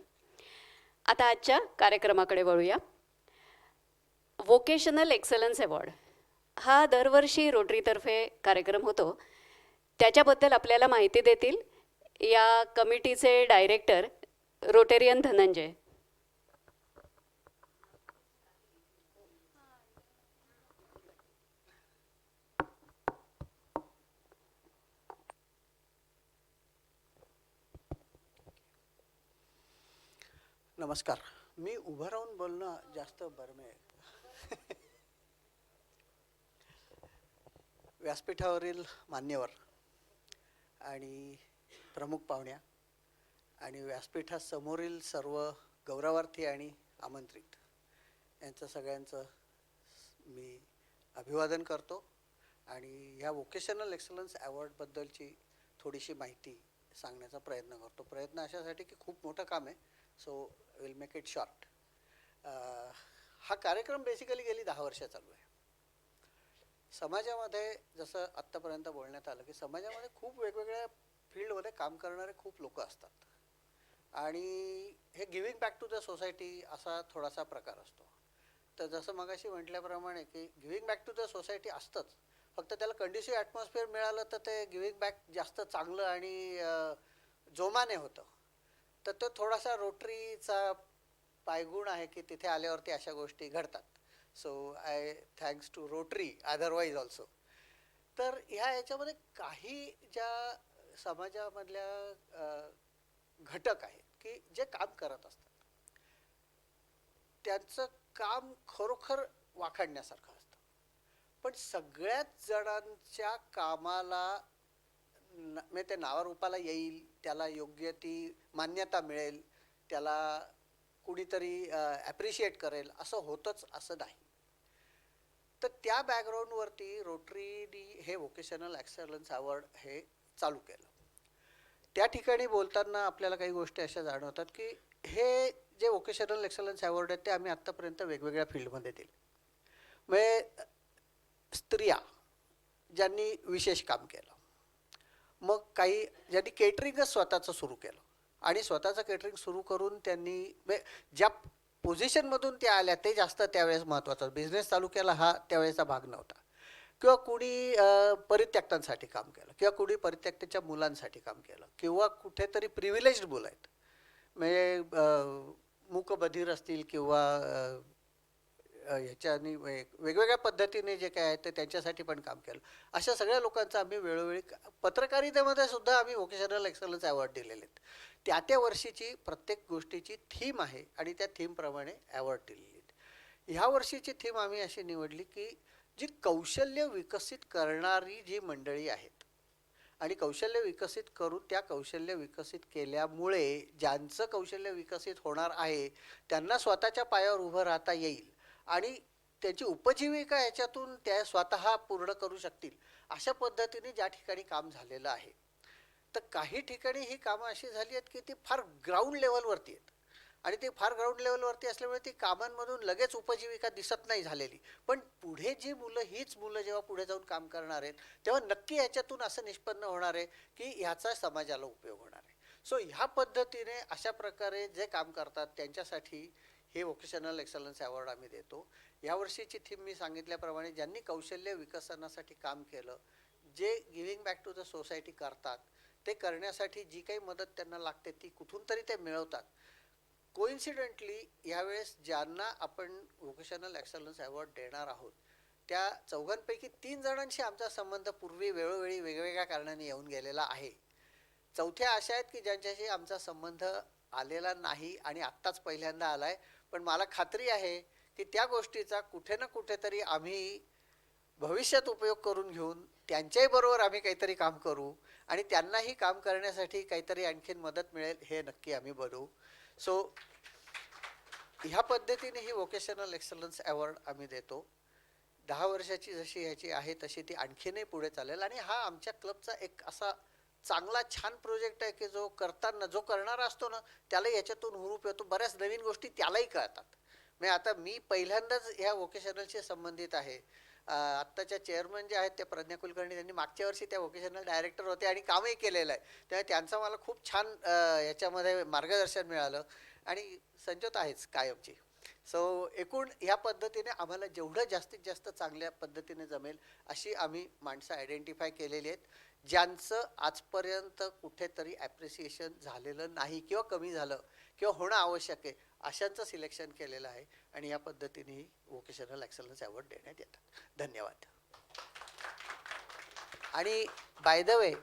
आता आजच्या कार्यक्रमाकडे वळूया. व्होकेशनल एक्सलन्स अवॉर्ड हा दरवर्षी रोटरीतर्फे कार्यक्रम होतो. त्याच्याबद्दल आपल्याला माहिती देतील या कमिटीचे डायरेक्टर रोटेरियन धनंजय. नमस्कार. मी उभं राहून बोलणं जास्त बरं आहे. व्यासपीठावरील मान्यवर आणि प्रमुख पाहुण्या आणि व्यासपीठासमोरील सर्व गौरवार्थी आणि आमंत्रित यांचं सगळ्यांचं मी अभिवादन करतो आणि ह्या व्होकेशनल एक्सलन्स अवॉर्डबद्दलची थोडीशी माहिती सांगण्याचा प्रयत्न करतो. प्रयत्न अशासाठी की खूप मोठं काम आहे, so will make it short. हा कार्यक्रम बेसिकली गेली 10 वर्ष चालू आहे. समाजामध्ये जसं आत्तापर्यंत बोलण्यात आलं की समाजामध्ये खूप वेगवेगळ्या फील्डमध्ये काम करणारे खूप लोक असतात आणि हे giving back to the society असा थोडासा प्रकार असतो. तर जसं मगाशी म्हटल्याप्रमाणे की giving back to the society असतंच, फक्त त्याला कंडिसिव्ह ॲटमॉस्फिअर मिळालं तर ते गिव्हिंग बॅक जास्त चांगलं आणि जोमाने होतं. तर तो थोडासा रोटरीचा पायगुण आहे की तिथे आल्यावरती अशा गोष्टी घडतात. So I thanks to Rotary otherwise also. तर ह्या याच्यामध्ये काही ज्या समाजामधल्या घटक आहेत की जे काम करत असतात, त्यांचं काम खरोखर वाखाणण्यासारखं असतं, पण सगळ्याच जणांच्या कामाला म्हणजे ते नावारूपाला येईल, त्याला योग्य ती मान्यता मिळेल, त्याला कुणीतरी ॲप्रिशिएट करेल असं होतंच असं नाही. तर त्या बॅकग्राऊंडवरती रोटरीनी हे व्होकेशनल एक्सलन्स अवॉर्ड हे चालू केलं. त्या ठिकाणी बोलताना आपल्याला काही गोष्टी अशा जाणवतात की हे जे व्होकेशनल एक्सलन्स अवॉर्ड आहेत ते आम्ही आत्तापर्यंत वेगवेगळ्या फील्डमध्ये दिले. म्हणजे स्त्रिया ज्यांनी विशेष काम केलं, मग काही ज्यांनी केटरिंगच स्वतःचं सुरू केलं आणि स्वतःचं केटरिंग सुरू करून त्यांनी ज्या पोझिशनमधून त्या आल्या ते जास्त त्यावेळेस महत्त्वाचं. बिझनेस चालू केला हा त्यावेळेचा भाग नव्हता. किंवा कुणी परित्यक्तांसाठी काम केलं, किंवा कुणी परित्यक्तेच्या मुलांसाठी काम केलं, किंवा कुठेतरी प्रिव्हिलेज्ड मुलं आहेत म्हणजे मूकबधीर असतील किंवा ह्याच्यानी वेगवेगळ्या पद्धतीने जे काय आहे ते त्यांच्यासाठी पण काम केलं. अशा सगळ्या लोकांचं आम्ही वेळोवेळी पत्रकारितेमध्ये सुद्धा आम्ही व्होकेशनल एक्सलन्स अवॉर्ड दिलेले आहेत. त्या वर्षीची प्रत्येक गोष्टीची थीम आहे आणि त्या थीमप्रमाणे अवॉर्ड दिलेले आहेत. ह्या वर्षीची थीम आम्ही अशी निवडली की जी कौशल्य विकसित करणारी जी मंडळी आहेत आणि कौशल्य विकसित करून त्या कौशल्य विकसित केल्यामुळे ज्यांचं कौशल्य विकसित होणार आहे त्यांना स्वतःच्या पायावर उभं राहता येईल आणि त्याची उपजीविका याच्यातून त्या स्वतः पूर्ण करू शकतील अशा पद्धतीने ज्या ठिकाणी काम झालेलं आहे. तर काही ठिकाणी ही कामं अशी झाली आहेत की ती फार ग्राउंड लेवलवरती आहेत आणि ते फार ग्राउंड लेवलवरती असल्यामुळे ती कामांमधून लगेच उपजीविका दिसत नाही झालेली. पण पुढे जी मुलं, हीच मुलं जेव्हा पुढे जाऊन काम करणार आहेत तेव्हा नक्की ह्याच्यातून असं निष्पन्न होणार आहे की ह्याचा समाजाला उपयोग होणार आहे. सो ह्या पद्धतीने अशा प्रकारे जे काम करतात त्यांच्यासाठी हे व्होकेशनल एक्सलन्स अवॉर्ड आम्ही देतो. यावर्षीची थीम मी सांगितल्याप्रमाणे ज्यांनी कौशल्य विकसनासाठी काम केलं, जे giving back to the society करतात, ते करण्यासाठी जी काही मदत त्यांना लागते ती कुठून तरी ते मिळवतात. कोइन्सिडेंटली यावेळेस ज्यांना आपण व्होकेशनल एक्सलन्स अवॉर्ड देणार आहोत त्या चौघांपैकी 3 जणांशी आमचा संबंध पूर्वी वेळोवेळी वेगवेगळ्या कारणाने येऊन गेलेला आहे. चौथ्या अशा आहेत की ज्यांच्याशी आमचा संबंध आलेला नाही आणि आत्ताच पहिल्यांदा आला आहे. पण मला खात्री आहे की त्या गोष्टीचा कुठे ना कुठेतरी आम्ही भविष्यात उपयोग करून घेऊन त्यांच्याही बरोबर आम्ही काहीतरी काम करू आणि त्यांनाही काम करण्यासाठी काहीतरी आणखीन मदत मिळेल हे नक्की आम्ही बनवू. सो ह्या पद्धतीने ही वोकेशनल एक्सलन्स अवॉर्ड आम्ही देतो. 10 वर्षाची जशी ह्याची आहे तशी ती आणखीनही पुढे चालेल आणि हा आमच्या क्लबचा एक असा चांगला छान प्रोजेक्ट आहे की जो करताना जो करणारा असतो ना त्याला याच्यातून हुरूप येतो. बऱ्याच नवीन गोष्टी त्यालाही कळतात. म्हणजे आता मी पहिल्यांदाच ह्या वोकेशनलशी संबंधित आहे. आत्ताच्या चेअरमन जे आहेत त्या प्रज्ञा कुलकर्णी त्यांनी मागच्या वर्षी त्या वोकेशनल डायरेक्टर होते आणि कामही केलेलं आहे. त्यामुळे त्यांचं मला खूप छान याच्यामध्ये मार्गदर्शन मिळालं आणि संजोत आहेच कायमची. सो एकूण ह्या पद्धतीने आम्हाला जेवढं जास्तीत जास्त चांगल्या पद्धतीने जमेल अशी आम्ही माणसं आयडेंटिफाय केलेली आहेत ज्यांचं आजपर्यंत कुठेतरी ॲप्रिसिएशन झालेलं नाही किंवा कमी झालं किंवा होणं आवश्यक आहे अशांचं सिलेक्शन केलेलं आहे आणि या पद्धतीने ही वोकेशनल एक्सलन्स अवॉर्ड देण्यात येतात. धन्यवाद. आणि बाय द वे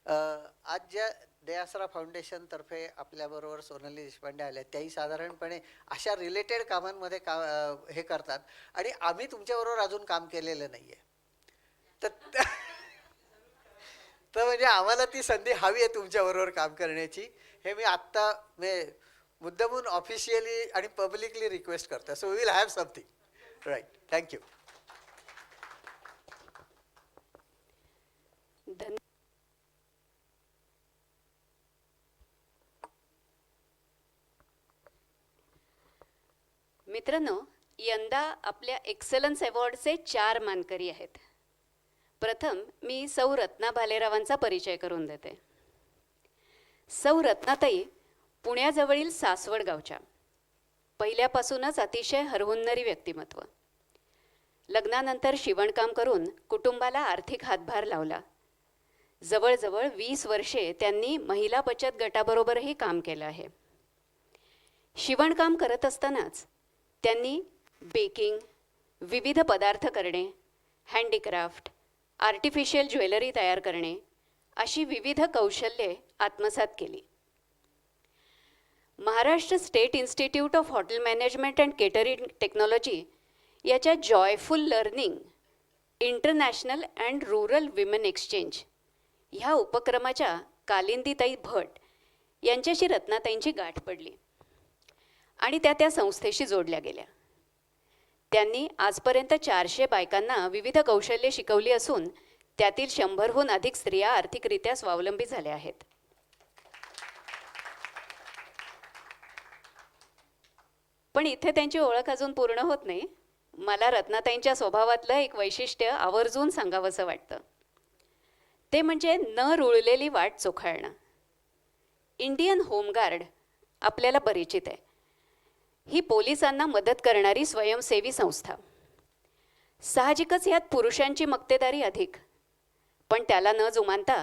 आज ज्या दयासरा फाउंडेशनतर्फे आपल्याबरोबर सोनाली देशपांडे आल्या त्याही साधारणपणे अशा रिलेटेड कामांमध्ये हे करतात आणि आम्ही तुमच्याबरोबर अजून काम केलेलं नाही आहे. तर म्हणजे आम्हाला ती संधी हवी आहे तुमच्याबरोबर काम करण्याची. हे मी आत्ता मुद्दामून ऑफिशियली आणि पब्लिकली रिक्वेस्ट करतो. So we will have something right. Thank you. मित्रांनो, यंदा आपल्या एक्सलन्स अवॉर्डचे 4 मानकरी आहेत. प्रथम मी सौ रत्ना भालेरावांचा परिचय करून देते. सौ रत्नाताई पुण्याजवळील सासवड गावच्या. पहिल्यापासूनच अतिशय हरहुन्नरी व्यक्तिमत्व. लग्नानंतर शिवणकाम करून कुटुंबाला आर्थिक हातभार लावला. जवळजवळ 20 वर्षे त्यांनी महिला बचत गटाबरोबरही काम केलं आहे. शिवणकाम करत असतानाच त्यांनी बेकिंग, विविध पदार्थ करणे, हँडीक्राफ्ट, आर्टिफिशियल ज्वेलरी तयार करणे अशी विविध कौशल्ये आत्मसात केली. Maharashtra state institute of hotel management and catering technology याच्या joyful learning international and rural women exchange ह्या उपक्रमाच्या कालिंदीताई भट यांच्याशी रत्नाताईंची गाठ पडली आणि त्या संस्थेशी जोडल्या गेल्या. त्यांनी आजपर्यंत 400 बायकांना विविध कौशल्ये शिकवली असून त्यातील 100हून अधिक स्त्रिया आर्थिकरित्या स्वावलंबी झाल्या आहेत. पण इथे त्यांची ओळख अजून पूर्ण होत नाही. मला रत्नाताईंच्या स्वभावातलं एक वैशिष्ट्य आवर्जून सांगावंसं वाटतं. ते म्हणजे न रुळलेली वाट चोखाळणं. इंडियन होमगार्ड आपल्याला परिचित आहे. ही पोलिसांना मदत करणारी स्वयंसेवी संस्था. साहजिकच यात पुरुषांची मक्तेदारी अधिक. पण त्याला न जुमानता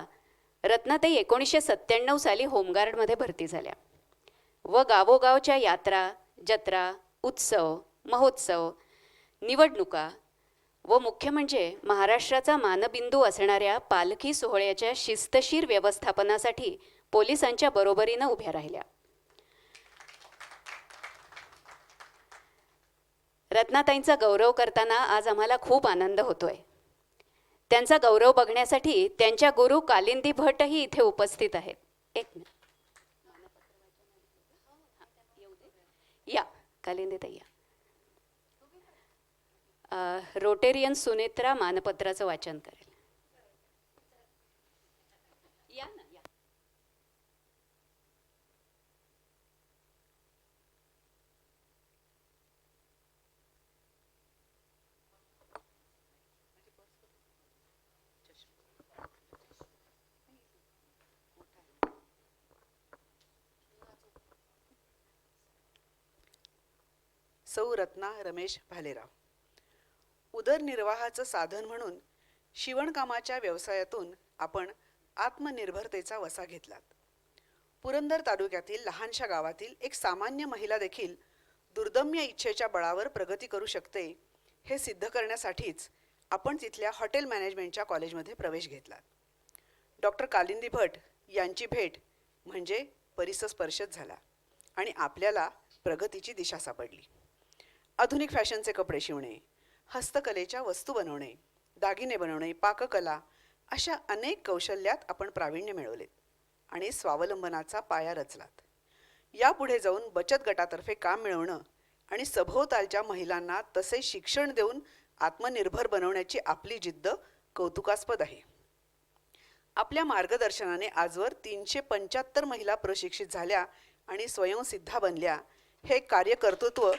रत्नाताई 1997 साली होमगार्डमध्ये भरती झाल्या व गावोगावच्या यात्रा, जत्रा, उत्सव, महोत्सव, निवडणुका व मुख्य म्हणजे महाराष्ट्राचा मानबिंदू असणाऱ्या पालखी सोहळ्याच्या शिस्तशीर व्यवस्थापनासाठी पोलिसांच्या बरोबरीनं उभ्या राहिल्या. रत्नाताईंचा गौरव करताना आज आम्हाला खूप आनंद होतोय. त्यांचा गौरव बघण्यासाठी त्यांच्या गुरु कालिंदी भटही इथे उपस्थित आहेत. एक मिनिट. या कालिंदीताई या. रोटेरियन सुनेत्रा मानपत्राचं वाचन करेल. या ना या. सौ रत्ना रमेश भालेराव. उदरनिर्वाहाचं साधन म्हणून शिवणकामाच्या व्यवसायातून आपण आत्मनिर्भरतेचा वसा घेतलात. पुरंदर तालुक्यातील लहानशा गावातील एक सामान्य महिला देखील दुर्दम्य इच्छेच्या बळावर प्रगती करू शकते हे सिद्ध करण्यासाठीच आपण तिथल्या हॉटेल मॅनेजमेंटच्या कॉलेजमध्ये प्रवेश घेतलात. डॉक्टर कालिंदी भट यांची भेट म्हणजे परिसस्पर्शच झाला आणि आपल्याला प्रगतीची दिशा सापडली. आधुनिक फॅशनचे कपडे शिवणे, हस्तकलेच्या वस्तू बनवणे, दागिने बनवणे, पाककला अशा अनेक कौशल्यात आपण प्रावीण्य मिळवलेत आणि स्वावलंबनाचा पाया रचलात. यापुढे जाऊन बचत गटातर्फे काम मिळवणं आणि सभोवतालच्या महिलांना तसे शिक्षण देऊन आत्मनिर्भर बनवण्याची आपली जिद्द कौतुकास्पद आहे. आपल्या मार्गदर्शनाने आजवर 375 महिला प्रशिक्षित झाल्या आणि स्वयंसिद्धा बनल्या. हे कार्यकर्तृत्व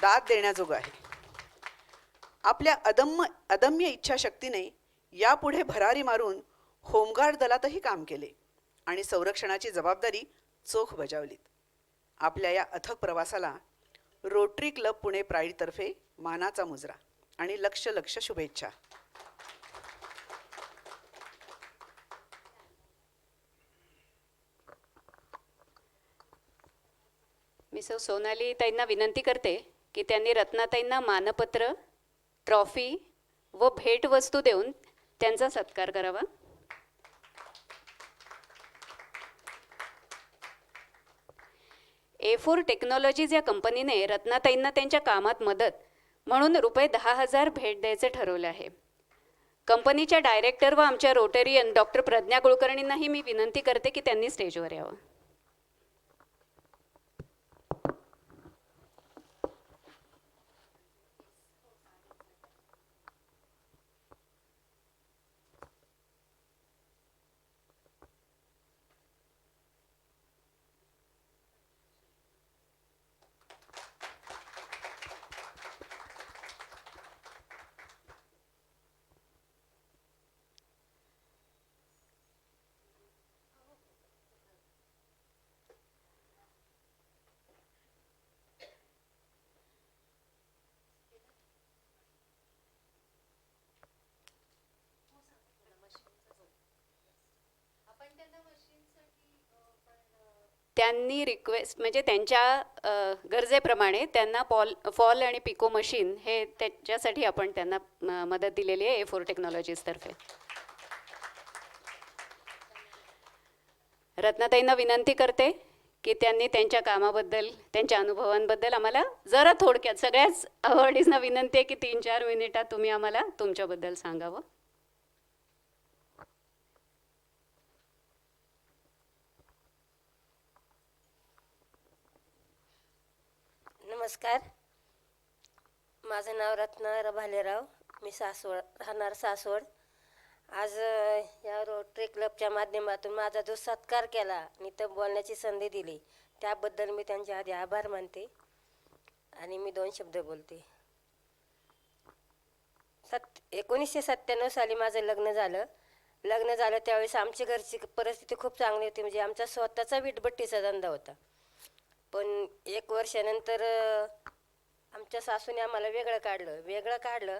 दाद देण्याजोगं आहे. आपल्या अदम्य इच्छाशक्तीने यापुढे भरारी मारून होमगार्ड दलातही काम केले आणि संरक्षणाची जबाबदारी चोख बजावलीत. आपल्या या अथक प्रवासाला रोटरी क्लब पुणे प्राईडतर्फे मानाचा मुजरा आणि लक्ष लक्ष शुभेच्छा. मी सौ सोनाली ताईंना विनंती करते की त्यांनी रत्नाताईंना मानपत्र, ट्रॉफी व भेटवस्तू देऊन त्यांचा सत्कार करावा. A4 टेक्नॉलॉजीज या कंपनीने रत्नाताईंना त्यांच्या कामात मदत म्हणून ₹10,000 भेट द्यायचे ठरवले आहे. कंपनीच्या डायरेक्टर व आमच्या रोटरियन डॉक्टर प्रज्ञा कुलकर्णींनाही मी विनंती करते की त्यांनी स्टेजवर यावं. त्यांनी रिक्वेस्ट म्हणजे त्यांच्या गरजेप्रमाणे त्यांना फॉल आणि पिको मशीन हे त्याच्यासाठी आपण त्यांना मदत दिलेली आहे A4 टेक्नॉलॉजीजतर्फे. रत्नाताईंना विनंती करते की त्यांनी त्यांच्या कामाबद्दल, त्यांच्या अनुभवांबद्दल आम्हाला जरा थोडक्यात, सगळ्याच अवॉर्डीजना विनंती आहे की 3-4 मिनिटात तुम्ही आम्हाला तुमच्याबद्दल सांगावं. नमस्कार, माझं नाव रत्ना भालेराव. मी राहणार सासवड. आज या रोटरी क्लबच्या माध्यमातून माझा जो सत्कार केला आणि तर बोलण्याची संधी दिली त्याबद्दल मी त्यांचे आधी आभार मानते आणि मी 2 शब्द बोलते. 1997 साली माझं लग्न झालं त्यावेळेस आमची घरची परिस्थिती खूप चांगली होती. म्हणजे आमचा स्वतःचा वीटभट्टीचा धंदा होता. पण 1 वर्षानंतर आमच्या सासूने आम्हाला वेगळं काढलं.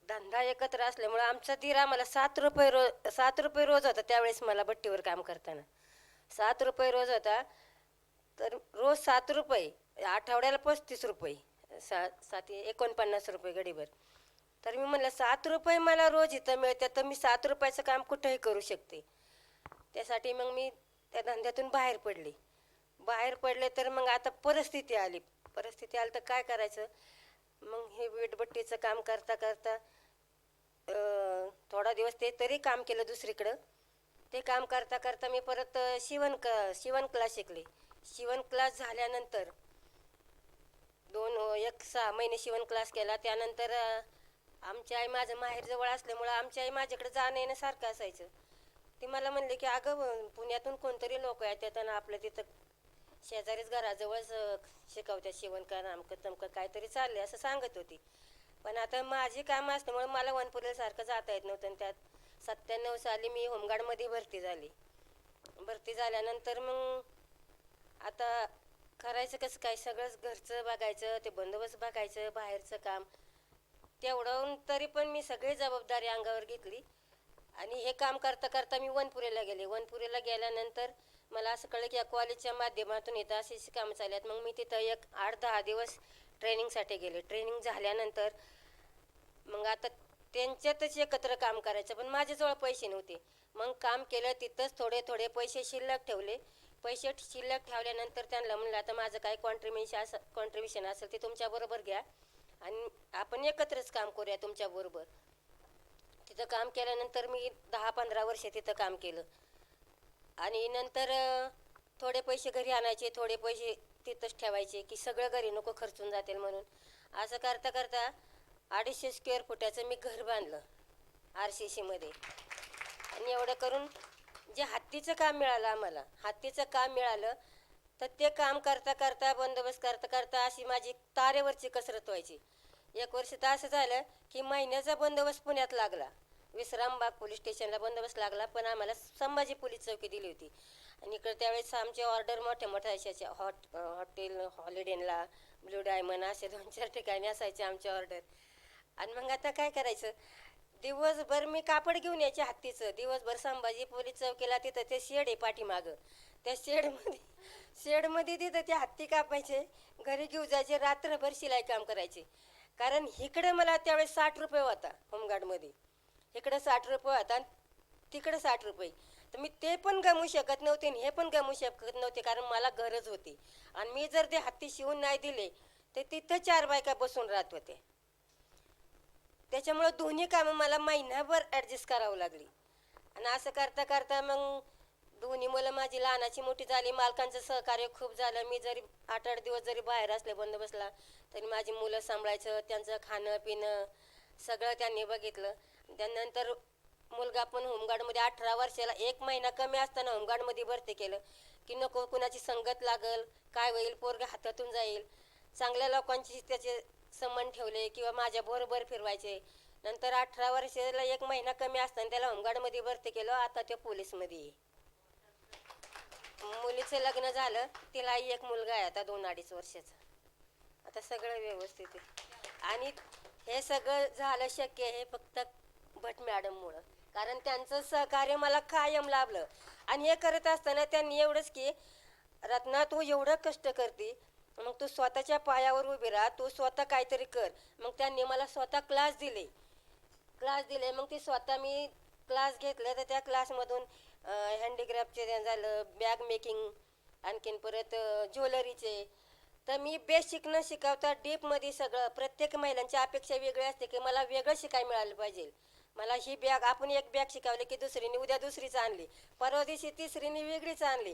धंदा एकत्र असल्यामुळं आमचा दीर आम्हाला 7 रुपये रोज होता. त्यावेळेस मला भट्टीवर काम करताना 7 रुपये रोज होता. तर रोज 7 रुपये, आठवड्याला 35 रुपये, 49 रुपये गडीभर. तर मी म्हणलं 7 रुपये मला रोज इथं मिळतात तर मी 7 रुपयाचं काम कुठंही करू शकते. त्यासाठी मग मी त्या धंद्यातून बाहेर पडले. तर मग आता परिस्थिती आली तर काय करायचं. मग हे वीटभट्टीचं काम करता थोडा दिवस ते तरी काम केलं दुसरीकडं. ते काम करता मी परत शिवण क्लास शिकले. शिवण क्लास झाल्यानंतर 6 महिने शिवण क्लास केला. त्यानंतर आमची आई, माझं माहेर जवळ असल्यामुळं आमची आई माझ्याकडे जाणं येणं सारखं असायचं. ती मला म्हणले की अगं पुण्यातून कोणतरी लोक येतात आणि आपलं तिथं शेजारीच घराजवळच शिकवतात शिवणकाम, अमकं तमकं काहीतरी चालले असं सांगत होती. पण आता माझी कामं असल्यामुळे मला वनपुरेसारखं जाता येत नव्हतं. आणि त्यात 97 साली मी होमगार्डमध्ये भरती झाल्यानंतर मग आता करायचं कसं काय, सगळंच घरचं बघायचं, ते बंदोबस्त बघायचं, बाहेरचं काम तेवढं. तरी पण मी सगळी जबाबदारी अंगावर घेतली आणि हे काम करता मी वनपुरेला गेल्यानंतर मला असं कळलं की या कॉलेजच्या माध्यमातून इथं अशी कामं चालल्यात. मग मी तिथं 8-10 दिवस ट्रेनिंगसाठी गेले. ट्रेनिंग झाल्यानंतर मग आता त्यांच्यातच एकत्र काम करायचं, पण माझ्याजवळ पैसे नव्हते. मग काम केलं तिथंच थोडे पैसे शिल्लक ठेवले. पैसे शिल्लक ठेवल्यानंतर त्यांना म्हणलं आता माझं काय कॉन्ट्रीब्युशन असेल ते तुमच्याबरोबर घ्या आणि आपण एकत्रच काम करूया तुमच्याबरोबर. तिथं काम केल्यानंतर मी 10-15 वर्ष तिथं काम केलं आणि नंतर थोडे पैसे घरी आणायचे, थोडे पैसे तिथंच ठेवायचे की सगळं घरी नको खर्चून जातील म्हणून. असं करता करता 250 स्क्वेअर फुटाचं मी घर बांधलं RCC मध्ये. आणि एवढं करून जे हत्तीचं काम मिळालं आम्हाला, हत्तीचं काम मिळालं तर ते काम करता करता बंदोबस्त करता करता अशी माझी तारेवरची कसरत व्हायची. 1 वर्ष तर असं झालं की महिन्याचा बंदोबस्त पुण्यात लागला, विश्रामबाग पोलीस स्टेशनला बंदोबस्त लागला, पण आम्हाला संभाजी पोलीस चौकी दिली होती. आणि इकडे त्यावेळेस आमचे ऑर्डर मोठ्या मोठ्या असायचे, हॉटेल हॉलिडेनला, ब्लू डायमंड असे 2-4 ठिकाणी असायचे आमचे ऑर्डर. आणि मग आता काय करायचं, दिवसभर मी कापड घेऊन यायचे हत्तीचं, दिवसभर संभाजी पोलीस चौकीला तिथं ते शेड आहे पाठीमागं, त्या शेडमध्ये तिथं ते हत्ती कापायचे, घरी घेऊन जायचे, रात्रभर शिलाई काम करायचे. कारण इकडे मला त्यावेळेस 60 रुपये होता होमगार्डमध्ये, इकडं 60 रुपये होता आणि तिकडं 60 रुपये. तर मी ते पण गमवू शकत नव्हते आणि हे पण गमवू शकत नव्हते, कारण मला गरज होती. आणि मी जर ते हत्ती शिवून नाही दिले तर तिथं 4 बायका बसून राहत होते. त्याच्यामुळं दोन्ही कामं मला महिनाभर ॲडजस्ट करावं लागली. आणि असं करता करता मग दोन्ही मुलं माझी लहानाची मोठी झाली, मालकांचं सहकार्य खूप झालं. मी जरी 8-8 दिवस जरी बाहेर असले बंदोबस्तला तरी माझी मुलं सांभाळायचं, त्यांचं खाणं पिणं सगळं त्यांनी बघितलं. त्यानंतर मुलगा पण होमगार्डमध्ये 18 वर्षाला 1 महिना कमी असताना होमगार्डमध्ये भरती केलं की नको कुणाची संगत लागल, काय होईल, पोरगा हातातून जाईल. चांगल्या लोकांची त्याचे संबंध ठेवले किंवा माझ्या बरोबर फिरवायचे. नंतर 18 वर्षाला 1 महिना कमी असताना त्याला होमगार्डमध्ये भरती केलं. आता ते पोलीसमध्ये आहे. मुलीचं लग्न झालं, तिलाही 1 मुलगा आहे आता 2-2.5 वर्षाचा. आता सगळं व्यवस्थित आहे. आणि हे सगळं झालं शक्य हे फक्त भट मॅडममुळं, कारण त्यांचं सहकार्य मला कायम लाभलं. आणि हे करत असताना त्यांनी एवढंच की रत्ना तू एवढं कष्ट करते, मग तू स्वतःच्या पायावर उभी राहा, तू स्वतः काहीतरी कर. मग त्यांनी मला स्वतः क्लास दिले. मग ते स्वतः मी क्लास घेतले, तर त्या क्लासमधून हँडीक्राफ्टचे झालं, बॅग मेकिंग, आणखीन परत ज्वेलरीचे. तर मी बेसिक न शिकवता डीपमध्ये सगळं, प्रत्येक महिलांची अपेक्षा वेगळी असते की मला वेगळं शिकायला मिळालं पाहिजे. मला ही बॅग, आपण एक बॅग शिकवली की दुसरीने उद्या दुसरीच आणली, परवा दिवशी तिसरीने वेगळीच आणली.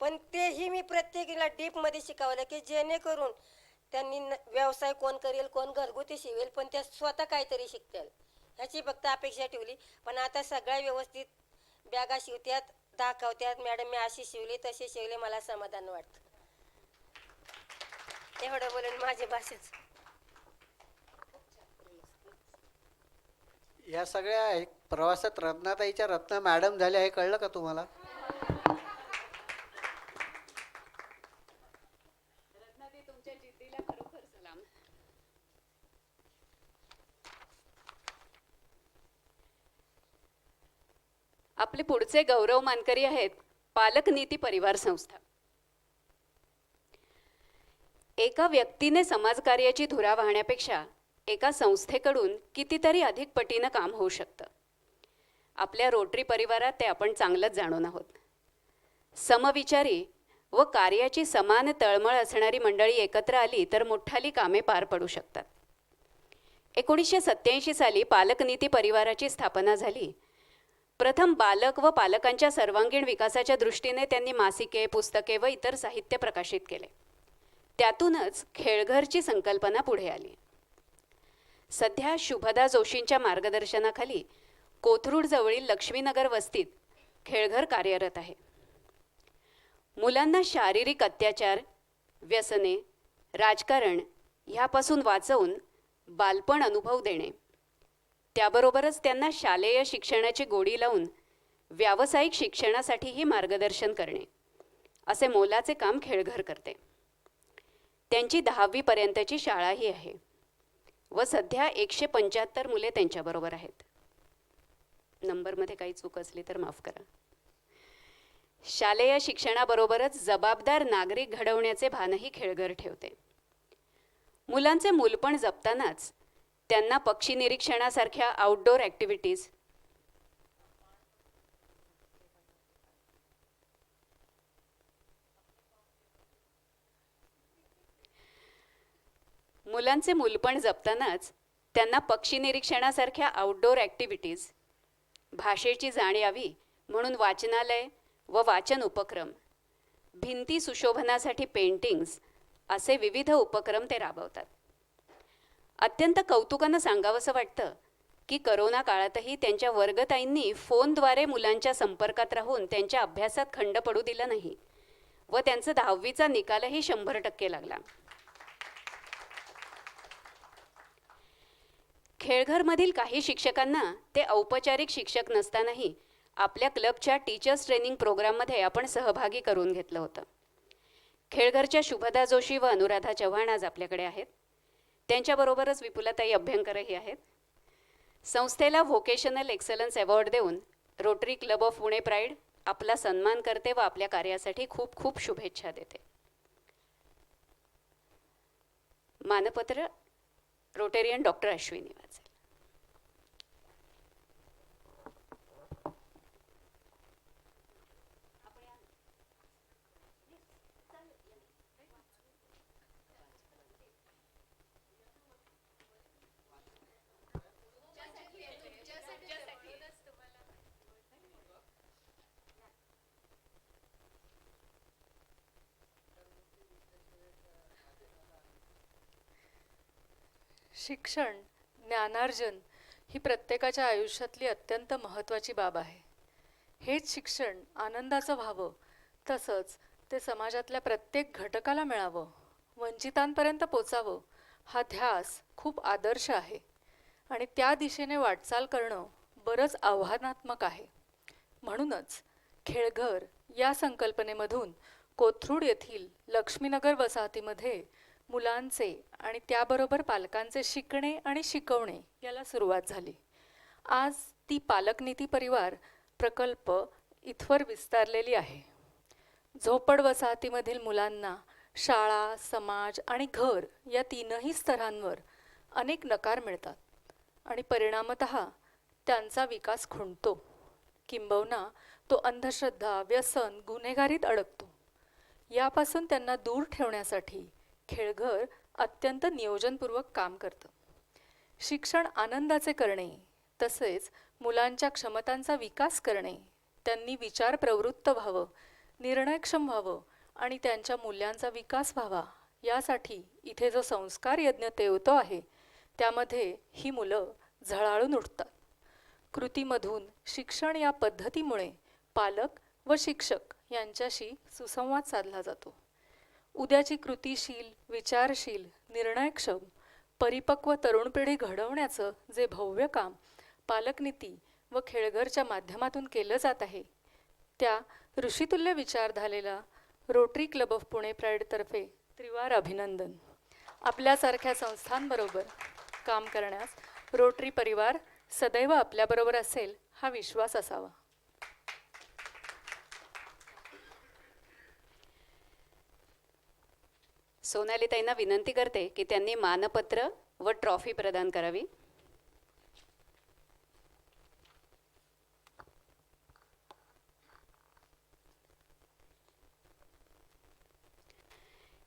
पण तेही मी प्रत्येकीला डीपमध्ये शिकवलं की जेणेकरून त्यांनी व्यवसाय कोण करेल, कोण घरगुती शिवेल, पण त्या स्वतः काहीतरी शिकतील ह्याची फक्त अपेक्षा ठेवली. पण आता सगळ्या व्यवस्थित बॅगा शिवत्यात, दाखवत्यात, मॅडम मी अशी शिवली तशी शिवली, मला समाधान वाटतं. एवढं बोलून माझी भाषेच. या सगळ्या प्रवासात रत्नाताईच्या रत्ना मॅडम झाल्या हे कळलं का तुम्हाला? तुमच्या जिद्दीला खरोखर सलाम. आपले पुढचे गौरव मानकरी आहेत पालक नीती परिवार संस्था. एका व्यक्तीने समाजकार्याची धुरा वाहण्यापेक्षा एका संस्थेकडून कितीतरी अधिक पटीनं काम होऊ शकतं. आपल्या रोटरी परिवारात ते आपण चांगलंच जाणून आहोत. समविचारी व कार्याची समान तळमळ असणारी मंडळी एकत्र आली तर मोठाली कामे पार पडू शकतात. 1987 साली पालक नीती परिवाराची स्थापना झाली. प्रथम बालक व पालकांच्या सर्वांगीण विकासाच्या दृष्टीने त्यांनी मासिके, पुस्तके व इतर साहित्य प्रकाशित केले. त्यातूनच खेळघरची संकल्पना पुढे आली. सध्या शुभदा जोशींच्या मार्गदर्शनाखाली कोथरूड जवळील लक्ष्मीनगर वस्तीत खेळघर कार्यरत आहे. मुलांना शारीरिक अत्याचार, व्यसने, राजकारण ह्यापासून वाचवून बालपण अनुभव देणे, त्याबरोबरच त्यांना शालेय शिक्षणाची गोडी लावून व्यावसायिक शिक्षणासाठीही मार्गदर्शन करणे, असे मोलाचे काम खेळघर करते. त्यांची 10वी पर्यंतची शाळाही आहे व सध्या 175 मुले त्यांच्याबरोबर आहेत. नंबरमध्ये काही चूक असली तर माफ करा. शालेय शिक्षणाबरोबरच जबाबदार नागरिक घडवण्याचे भानही खेळघर ठेवते. मुलांचे मूलपण जपतानाच त्यांना पक्षी निरीक्षणासारख्या आउटडोर ॲक्टिव्हिटीज, मुलांचे मूलपण जपतानाच त्यांना पक्षी निरीक्षणासारख्या आउटडोर ॲक्टिव्हिटीज भाषेची जाण यावी म्हणून वाचनालय व वाचन उपक्रम, भिंती सुशोभनासाठी पेंटिंग्स असे विविध उपक्रम ते राबवतात. अत्यंत कौतुकानं सांगावंसं वाटतं की करोना काळातही त्यांच्या वर्गताईंनी फोनद्वारे मुलांच्या संपर्कात राहून त्यांच्या अभ्यासात खंड पडू दिला नाही व त्यांचा 10वीचा निकालही 100% लागला. खेळघरमधील काही शिक्षकांना ते औपचारिक शिक्षक नसतानाही आपल्या क्लबच्या टीचर्स ट्रेनिंग प्रोग्राममध्ये आपण सहभागी करून घेतलं होतं. खेळघरच्या शुभदा जोशी व अनुराधा चव्हाण आज आपल्याकडे आहेत. त्यांच्याबरोबरच विपुलाताई अभ्यंकरही आहेत. संस्थेला व्होकेशनल एक्सलन्स अवॉर्ड देऊन rotary club of Pune pride आपला सन्मान करते व आपल्या कार्यासाठी खूप खूप शुभेच्छा देते. मानपत्र रोटेरियन डॉक्टर अश्विनी वाजेल. शिक्षण, ज्ञानार्जन ही प्रत्येकाच्या आयुष्यातली अत्यंत महत्त्वाची बाब आहे. हेच शिक्षण आनंदाचं व्हावं, तसंच ते समाजातल्या प्रत्येक घटकाला मिळावं, वंचितांपर्यंत पोचावं, हा ध्यास खूप आदर्श आहे आणि त्या दिशेने वाटचाल करणं बरंच आव्हानात्मक आहे. म्हणूनच खेळघर या संकल्पनेमधून कोथरूड येथील लक्ष्मीनगर वसाहतीमध्ये मुलांचे आणि त्याबरोबर पालकांचे शिकणे आणि शिकवणे याला सुरुवात झाली. आज ती पालकनीती परिवार प्रकल्प इथवर विस्तारलेली आहे. झोपड वसाहतीमधील मुलांना शाळा, समाज आणि घर या तीनही स्तरांवर अनेक नकार मिळतात आणि परिणामतः त्यांचा विकास खुंटतो, किंबहुना तो अंधश्रद्धा, व्यसन, गुन्हेगारीत अडकतो. यापासून त्यांना दूर ठेवण्यासाठी खेळघर अत्यंत नियोजनपूर्वक काम करतं. शिक्षण आनंदाचे करणे, तसेच मुलांच्या क्षमतांचा विकास करणे, त्यांनी विचार प्रवृत्त व्हावं, निर्णयक्षम व्हावं आणि त्यांच्या मूल्यांचा विकास व्हावा, यासाठी इथे जो संस्कार यज्ञ तेवतो आहे त्यामध्ये ही मुलं झळाळून उठतात. कृतीमधून शिक्षण या पद्धतीमुळे पालक व शिक्षक यांच्याशी सुसंवाद साधला जातो. उद्याची कृतीशील, विचारशील, निर्णयक्षम, परिपक्व तरुण पिढी घडवण्याचं जे भव्य काम पालकनीती व खेळघरच्या माध्यमातून केलं जात आहे, त्या ऋषितुल्य विचारधारेला रोटरी क्लब ऑफ पुणे प्राईडतर्फे त्रिवार अभिनंदन. आपल्यासारख्या संस्थांबरोबर काम करण्यास रोटरी परिवार सदैव आपल्याबरोबर असेल हा विश्वास असावा. सोनालीताईंना विनंती करते की त्यांनी मानपत्र व ट्रॉफी प्रदान करावी.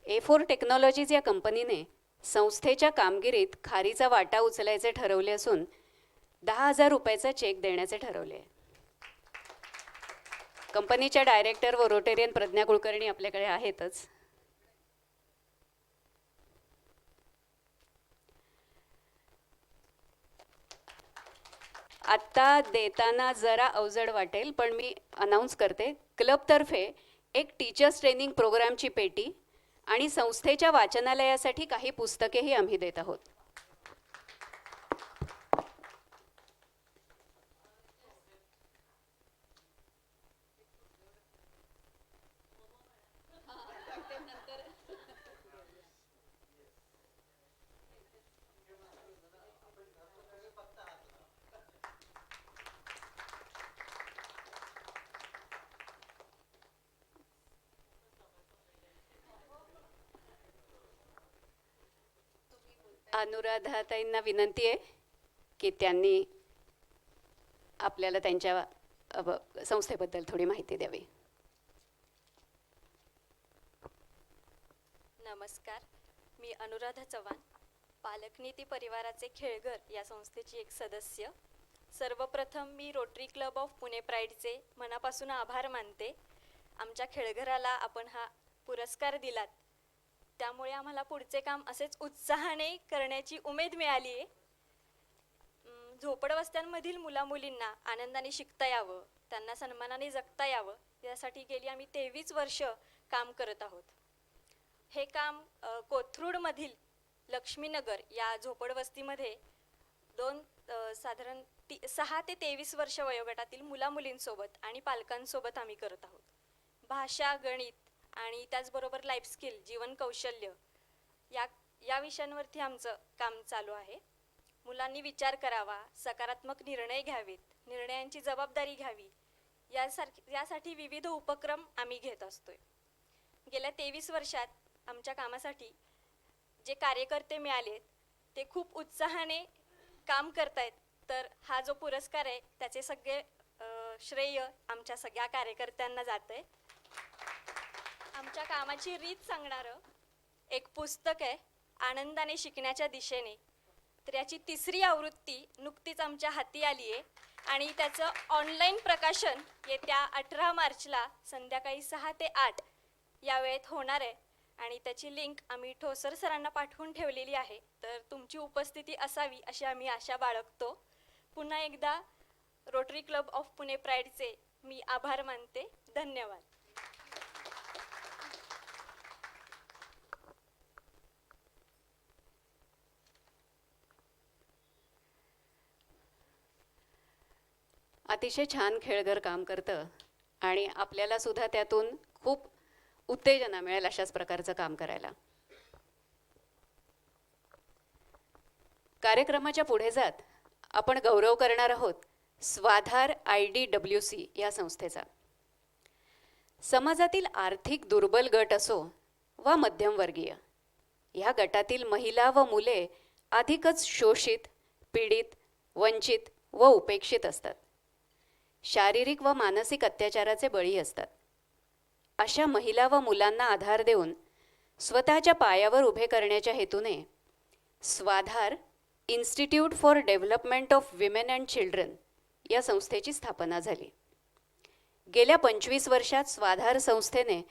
A4 टेक्नॉलॉजीज या कंपनीने संस्थेच्या कामगिरीत खारीचा वाटा उचलायचे ठरवले असून 10,000 रुपयाचा चेक देण्याचे ठरवले आहे. कंपनीच्या डायरेक्टर व रोटेरियन प्रज्ञा कुलकर्णी आपल्याकडे आहेतच. आत्ता देताना जरा अवजड वाटेल, पण मी अनाऊन्स करते, क्लबतर्फे एक टीचर्स ट्रेनिंग प्रोग्रामची पेटी आणि संस्थेच्या वाचनालयासाठी काही पुस्तकेही आम्ही देत आहोत. अनुराधाताईंना विनंती आहे की त्यांनी आपल्याला त्यांच्या संस्थेबद्दल थोडी माहिती द्यावी. नमस्कार, मी अनुराधा चव्हाण, पालकनीती परिवाराचे खेळघर या संस्थेची एक सदस्य. सर्वप्रथम मी रोटरी क्लब ऑफ पुणे प्राईडचे मनापासून आभार मानते. आमच्या खेळघराला आपण हा पुरस्कार दिलात, त्यामुळे आम्हाला पुढचे काम असेच उत्साहाने करण्याची उमेद मिळाली आहे. झोपडवस्त्यांमधील मुलामुलींना आनंदाने शिकता यावं, त्यांना सन्मानाने जगता यावं, यासाठी गेली आम्ही 23 वर्ष काम करत आहोत. हे काम कोथरूडमधील लक्ष्मीनगर या झोपडवस्तीमध्ये साधारण 6 ते 23 वर्ष वयोगटातील मुलामुलींसोबत आणि पालकांसोबत आम्ही करत आहोत. भाषा, गणित आणि त्याचबरोबर लाईफ स्किल, जीवन कौशल्य या विषयांवरती आमचं काम चालू आहे. मुलांनी विचार करावा, सकारात्मक निर्णय घ्यावेत, निर्णयांची जबाबदारी घ्यावी, यासाठी विविध उपक्रम आम्ही घेत असतोय. गेल्या 23 वर्षात आमच्या कामासाठी जे कार्यकर्ते मिळालेत ते खूप उत्साहाने काम करतायत. तर हा जो पुरस्कार आहे त्याचे सगळे श्रेय आमच्या सगळ्या कार्यकर्त्यांना जातंय. आमच्या कामाची रीत सांगणारं एक पुस्तक आहे, आनंदाने शिकण्याच्या दिशेने. तर याची 3री आवृत्ती नुकतीच आमच्या हाती आली आहे आणि त्याचं ऑनलाईन प्रकाशन येत्या 18 मार्चला संध्याकाळी 6 ते 8 या वेळेत होणार आहे आणि त्याची लिंक आम्ही ठोसर सरांना पाठवून ठेवलेली आहे. तर तुमची उपस्थिती असावी अशी आम्ही आशा बाळगतो. पुन्हा एकदा रोटरी क्लब ऑफ पुणे प्राईडचे मी आभार मानते. धन्यवाद. अतिशय छान खेळघर काम करतं आणि आपल्याला सुद्धा त्यातून खूप उत्तेजना मिळेल अशाच प्रकारचं काम करायला. कार्यक्रमाच्या पुढे जात आपण गौरव करणार आहोत स्वाधार IDWC या संस्थेचा. समाजातील आर्थिक दुर्बल गट असो वा मध्यमवर्गीय, ह्या गटातील महिला व मुले अधिकच शोषित, पीडित, वंचित व उपेक्षित असतात. शारीरिक व मानसिक अत्याचाराचे बळी असतात. अशा महिला व मुलांना आधार देऊन स्वतःच्या पायावर उभे करण्याच्या हेतूने Swadhar institute for development of women and children या संस्थेची स्थापना झाली. गेल्या 25 वर्षात स्वाधार संस्थेने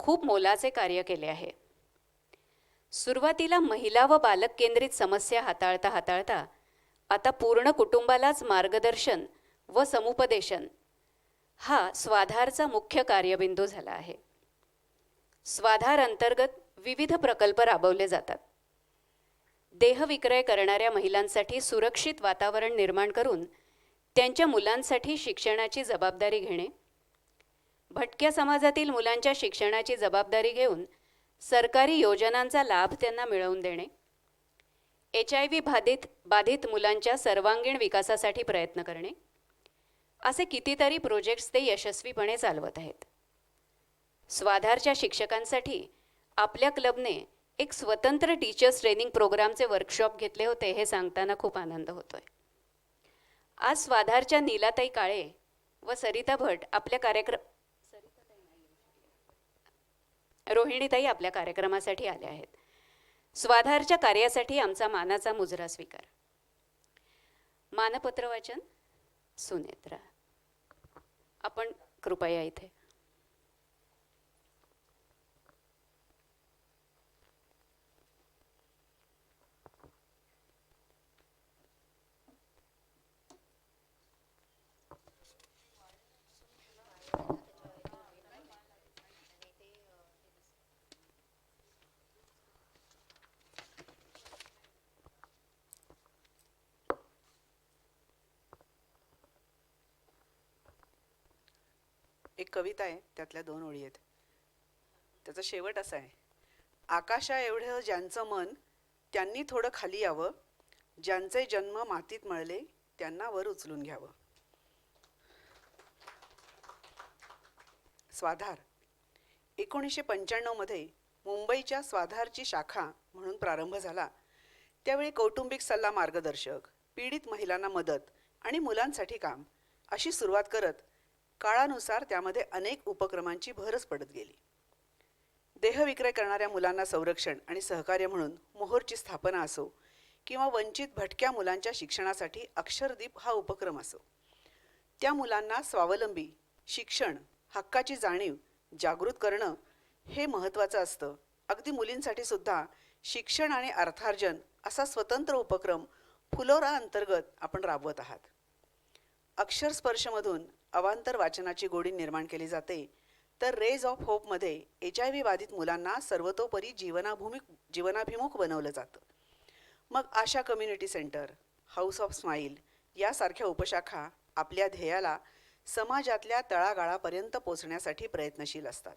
खूप मोलाचे कार्य केले आहे. सुरुवातीला महिला व बालक केंद्रित समस्या हाताळता हाताळता आता पूर्ण कुटुंबालाच मार्गदर्शन व समुपदेशन हा स्वाधारचा मुख्य कार्यबिंदू झाला आहे. स्वाधार अंतर्गत विविध प्रकल्प राबवले जातात. देहविक्रय करणाऱ्या महिलांसाठी सुरक्षित वातावरण निर्माण करून त्यांच्या मुलांसाठी शिक्षणाची जबाबदारी घेणे, भटक्या समाजातील मुलांच्या शिक्षणाची जबाबदारी घेऊन सरकारी योजनांचा लाभ त्यांना मिळवून देणे, HIV बाधित मुलांच्या सर्वांगीण विकासासाठी प्रयत्न करणे, असे कितीतरी प्रोजेक्ट्स ते यशस्वीपणे चालवत आहेत. स्वाधारच्या शिक्षकांसाठी आपल्या क्लबने एक स्वतंत्र टीचर्स ट्रेनिंग प्रोग्रामचे वर्कशॉप घेतले होते हे सांगताना खूप आनंद होतोय. आज स्वाधारच्या नीलाताई काळे व सरिता भट आपल्या रोहिणीताई आपल्या कार्यक्रमासाठी आल्या आहेत. स्वाधारच्या कार्यासाठी आमचा मानाचा मुजरा स्वीकार. मानपत्र वाचन सुनेत्रा, आपण कृपया इथे. एक कविता आहे, त्यातल्या 2 ओळी आहेत. त्याचा शेवट असा आहे: आकाशा एवढं ज्यांचं मन त्यांनी थोडं खाली यावं, ज्यांचे जन्म मातीत मळले त्यांना वर उचलून घ्यावं. स्वाधार 1995 मध्ये मुंबईच्या स्वाधारची शाखा म्हणून प्रारंभ झाला. त्यावेळी कौटुंबिक सल्ला मार्गदर्शक, पीडित महिलांना मदत आणि मुलांसाठी काम अशी सुरुवात करत काळानुसार त्यामध्ये अनेक उपक्रमांची भरच पडत गेली. देहविक्रय करणाऱ्या मुलांना संरक्षण आणि सहकार्य म्हणून मोहोरची स्थापना असो किंवा वंचित भटक्या मुलांच्या शिक्षणासाठी अक्षरदीप हा उपक्रम असो. त्या मुलांना स्वावलंबी शिक्षण हक्काची जाणीव जागृत करणं हे महत्त्वाचं असतं. अगदी मुलींसाठी सुद्धा शिक्षण आणि अर्थार्जन असा स्वतंत्र उपक्रम फुलोरा अंतर्गत आपण राबवत आहात. अक्षरस्पर्शमधून अवांतर वाचनाची गोडी निर्माण केली जाते, तर रेज ऑफ होपमध्ये HIV बाधित मुलांना सर्वतोपरी जीवनाभिमुख बनवलं जातं. मग Asha community centre, house of smile यासारख्या उपशाखा आपल्या ध्येयाला समाजातल्या तळागाळापर्यंत पोचण्यासाठी प्रयत्नशील असतात.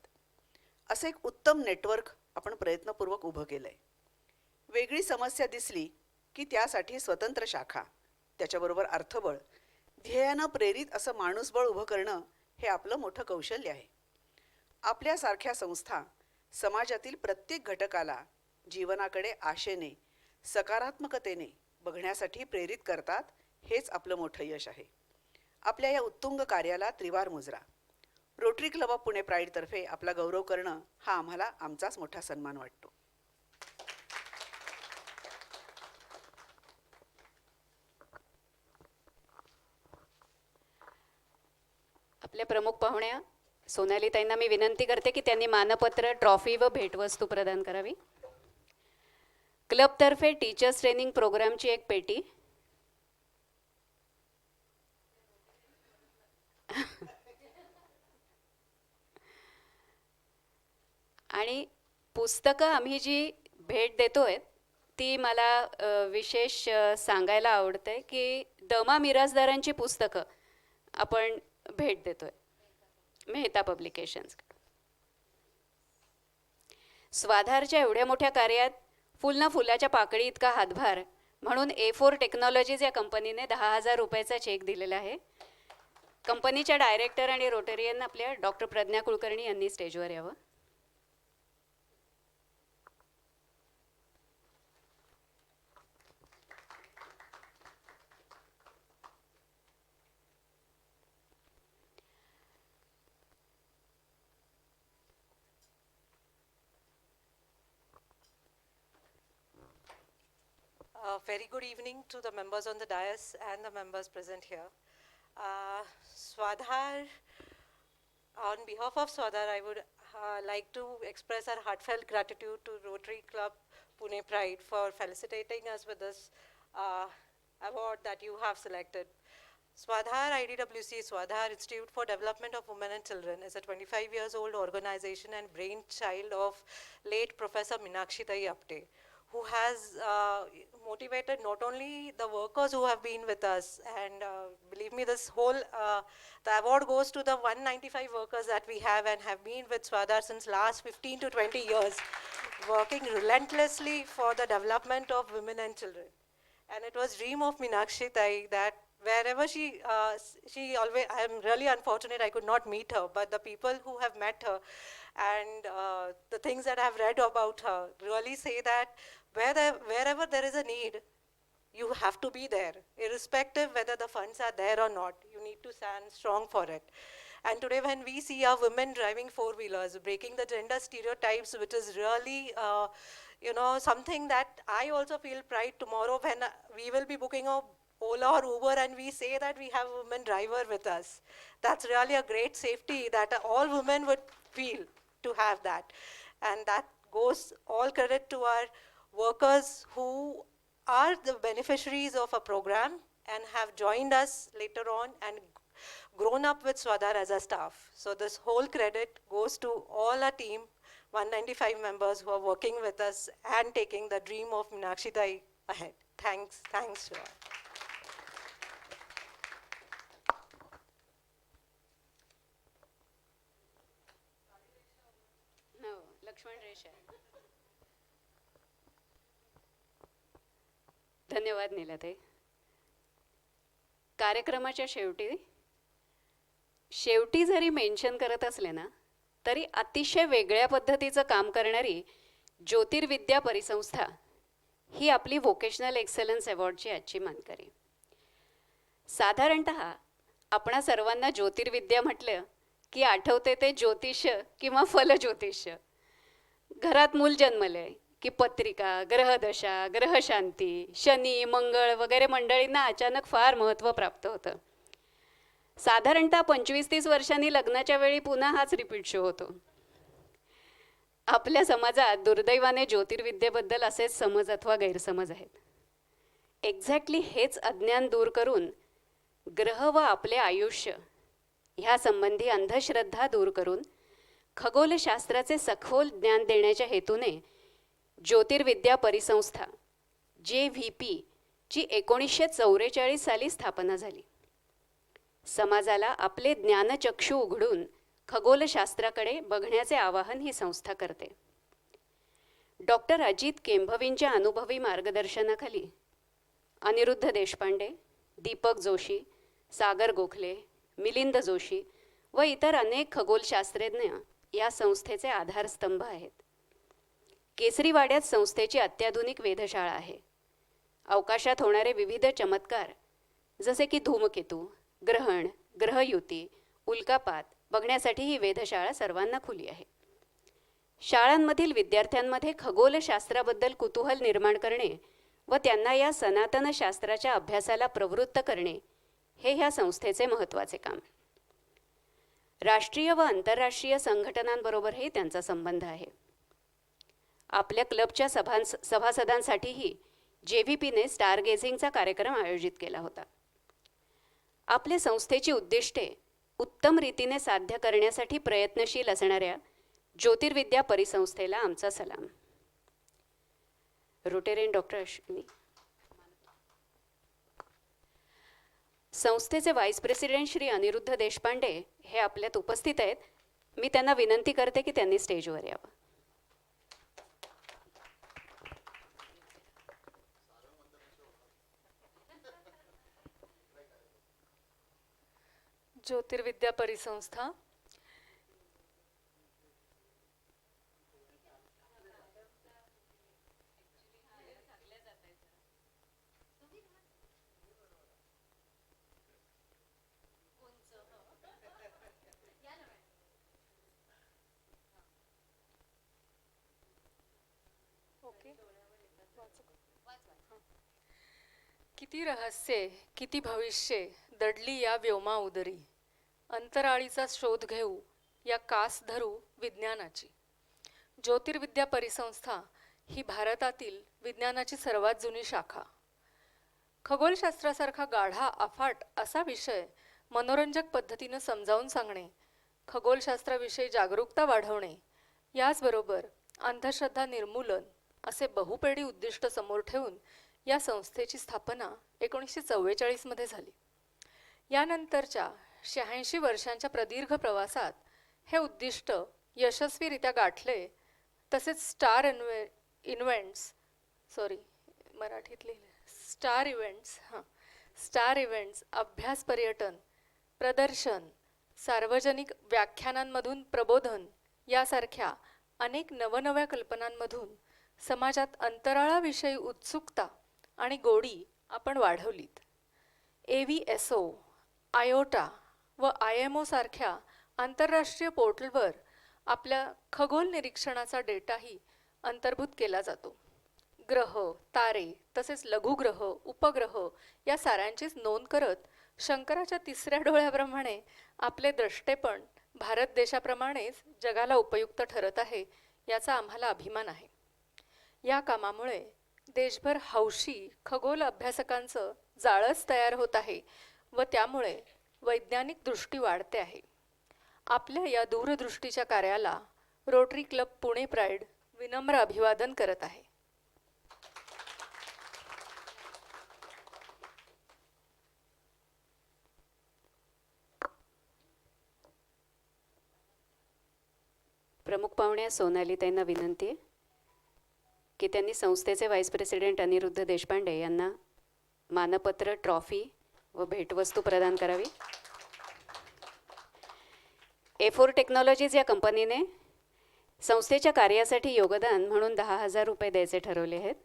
असे एक उत्तम नेटवर्क आपण प्रयत्नपूर्वक उभं केलं आहे. वेगळी समस्या दिसली की त्यासाठी स्वतंत्र शाखा, त्याच्याबरोबर अर्थबळ, ध्येयानं प्रेरित असं माणूसबळ उभं करणं हे आपलं मोठं कौशल्य आहे. आपल्यासारख्या संस्था समाजातील प्रत्येक घटकाला जीवनाकडे आशेने सकारात्मकतेने बघण्यासाठी प्रेरित करतात, हेच आपलं मोठं यश आहे. आपल्या या उत्तुंग कार्याला त्रिवार मुजरा. रोटरी क्लब ऑफ पुणे प्राईडतर्फे आपला गौरव करणं हा आम्हाला आमचाच मोठा सन्मान वाटतो. आपल्या प्रमुख पाहुण्या सोनालीताईंना मी विनंती करते की त्यांनी मानपत्र, ट्रॉफी व भेटवस्तू प्रदान करावी. क्लबतर्फे टीचर्स ट्रेनिंग प्रोग्रामची एक पेटी, आणि पुस्तकं आम्ही जी भेट देतोय ती मला विशेष सांगायला आवडतंय की दमा मिराजदारांची पुस्तकं आपण भेट देतोय मेहता पब्लिकेशन्स. स्वाधारच्या एवढ्या मोठ्या कार्यात फुल ना फुलाच्या पाकळी इतका हातभार म्हणून A4 टेक्नॉलॉजीज या कंपनीने 10,000 रुपयाचा चेक दिलेला आहे. कंपनीच्या डायरेक्टर आणि रोटरियन आपल्या डॉक्टर प्रज्ञा कुलकर्णी यांनी स्टेजवर यावं. Very good evening to the members on the dais and the members present here. Swadhar, on behalf of Swadhar, I would like to express our heartfelt gratitude to Rotary Club Pune Pride for felicitating us with this award that you have selected. Swadhar IDWC, Swadhar Institute for Development of Women and Children, is a 25 years old organization and brainchild of late Professor Meenakshi Tai Apte, who has motivated not only the workers who have been with us, and believe me, this whole, the award goes to the 195 workers that we have and have been with Swadhar since last 15 to 20 years, working relentlessly for the development of women and children. And it was dream of Meenakshi Tai that wherever she always, I am really unfortunate I could not meet her, but the people who have met her and the things that I have read about her really say that wherever there is a need, you have to be there, irrespective whether the funds are there or not. You need to stand strong for it. And today when we see our women driving four-wheelers, breaking the gender stereotypes, which is really, something that I also feel pride tomorrow when we will be booking a Ola or Uber and we say that we have a woman driver with us. That's really a great safety that all women would feel to have that. And that goes all credit to our workers who are the beneficiaries of a program and have joined us later on and grown up with Swadhar as a staff. So this whole credit goes to all our team, 195 members who are working with us and taking the dream of Meenakshi Tai ahead. Thanks to all. Laxman रेषा. धन्यवाद नीलताई. कार्यक्रमाच्या शेवटी जरी mention करत असले ना तरी अतिशय वेगळ्या पद्धतीचं काम करणारी ज्योतिर्विद्या परिसंस्था ही आपली व्होकेशनल एक्सलन्स अवॉर्डची आजची मानकरी. साधारणतः आपणा सर्वांना ज्योतिर्विद्या म्हटलं की आठवते ते ज्योतिष्य किंवा फलज्योतिष्य. घरात मूल जन्मलंय की पत्रिका, ग्रहदशा, ग्रहशांती, शनी, मंगळ वगैरे मंडळींना अचानक फार महत्त्व प्राप्त होतं. साधारणतः 25-30 वर्षांनी लग्नाच्या वेळी पुन्हा हाच रिपीट शो होतो. आपल्या समाजात दुर्दैवाने ज्योतिर्विद्येबद्दल असेच समज अथवा गैरसमज आहेत. एक्झॅक्टली हेच अज्ञान दूर करून ग्रह व आपले आयुष्य ह्या संबंधी अंधश्रद्धा दूर करून खगोलशास्त्राचे सखोल ज्ञान देण्याच्या हेतूने ज्योतिर्विद्या परिसंस्था JVP ची 1944 साली स्थापना झाली. समाजाला आपले ज्ञानचक्षु उघडून खगोलशास्त्राकडे बघण्याचे आवाहन ही संस्था करते. डॉक्टर अजित केंभवींच्या अनुभवी मार्गदर्शनाखाली अनिरुद्ध देशपांडे, दीपक जोशी, सागर गोखले, मिलिंद जोशी व इतर अनेक खगोलशास्त्रज्ञ या संस्थेचे आधारस्तंभ आहेत. केसरीवाड्यात संस्थेची अत्याधुनिक वेधशाळा आहे. अवकाशात होणारे विविध चमत्कार जसे की धूमकेतू, ग्रहण, ग्रहयुती, उल्कापात बघण्यासाठी ही वेधशाळा सर्वांना खुली आहे. शाळांमधील विद्यार्थ्यांमध्ये खगोलशास्त्राबद्दल कुतूहल निर्माण करणे व त्यांना या सनातन शास्त्राच्या अभ्यासाला प्रवृत्त करणे हे ह्या संस्थेचे महत्त्वाचे काम. राष्ट्रीय व आंतरराष्ट्रीय संघटनांबरोबरही त्यांचा संबंध आहे. आपल्या क्लबच्या सभासदांसाठीही JVPने स्टारगेझिंगचा कार्यक्रम आयोजित केला होता. आपल्या संस्थेची उद्दिष्टे उत्तम रीतीने साध्य करण्यासाठी प्रयत्नशील असणाऱ्या ज्योतिर्विद्या परिसंस्थेला आमचा सलाम. Rotarian doctor Ashwini. संस्थेचे व्हाईस प्रेसिडेंट श्री अनिरुद्ध देशपांडे हे आपल्यात उपस्थित आहेत. मी त्यांना विनंती करते की त्यांनी स्टेजवर यावं. ज्योतिर्विद्या परिसंस्था किती रहस्ये, किती भविष्ये दडली या व्योमा उदरी. अंतराळीचा शोध घेऊ, या कास धरू विज्ञानाची. ज्योतिर्विद्या परिसंस्था ही भारतातील विज्ञानाची सर्वात जुनी शाखा. खगोलशास्त्रासारखा गाढा अफाट असा विषय मनोरंजक पद्धतीनं समजावून सांगणे, खगोलशास्त्राविषयी जागरूकता वाढवणे, याचबरोबर अंधश्रद्धा निर्मूलन असे बहुपेडी उद्दिष्ट समोर ठेवून या संस्थेची स्थापना 1944 मध्ये झाली. यानंतरच्या 86 वर्षांच्या प्रदीर्घ प्रवासात हे उद्दिष्ट यशस्वीरित्या गाठले. तसेच स्टार इव्हेंट्स, अभ्यास पर्यटन, प्रदर्शन, सार्वजनिक व्याख्यानांमधून प्रबोधन यासारख्या अनेक नवनव्या कल्पनांमधून समाजात अंतराळाविषयी उत्सुकता आणि गोडी आपण वाढवलीत. AVSO, IOTA व IMO सारख्या आंतरराष्ट्रीय पोर्टलवर आपल्या खगोल निरीक्षणाचा डेटाही अंतर्भूत केला जातो. ग्रह, तारे तसेच लघुग्रह, उपग्रह या साऱ्यांचीच नोंद करत शंकराच्या तिसऱ्या डोळ्याप्रमाणे आपले द्रष्टेपण भारत देशाप्रमाणेच जगाला उपयुक्त ठरत आहे, याचा आम्हाला अभिमान आहे. या कामामुळे देशभर हौशी खगोल अभ्यासकांचं जाळच तयार होत आहे व त्यामुळे वैज्ञानिक दृष्टी वाढते आहे. आपल्या या दूरदृष्टीच्या कार्याला रोटरी क्लब पुणे प्राईड विनम्र अभिवादन करत आहे. प्रमुख पाहुण्या सोनालीताईंना विनंती आहे की त्यांनी संस्थेचे व्हाईस प्रेसिडेंट अनिरुद्ध देशपांडे यांना मानपत्र, ट्रॉफी व भेटवस्तू प्रदान करावी. A4 टेक्नॉलॉजीज या कंपनीने संस्थेच्या कार्यासाठी योगदान म्हणून 10,000 रुपये द्यायचे ठरवले आहेत.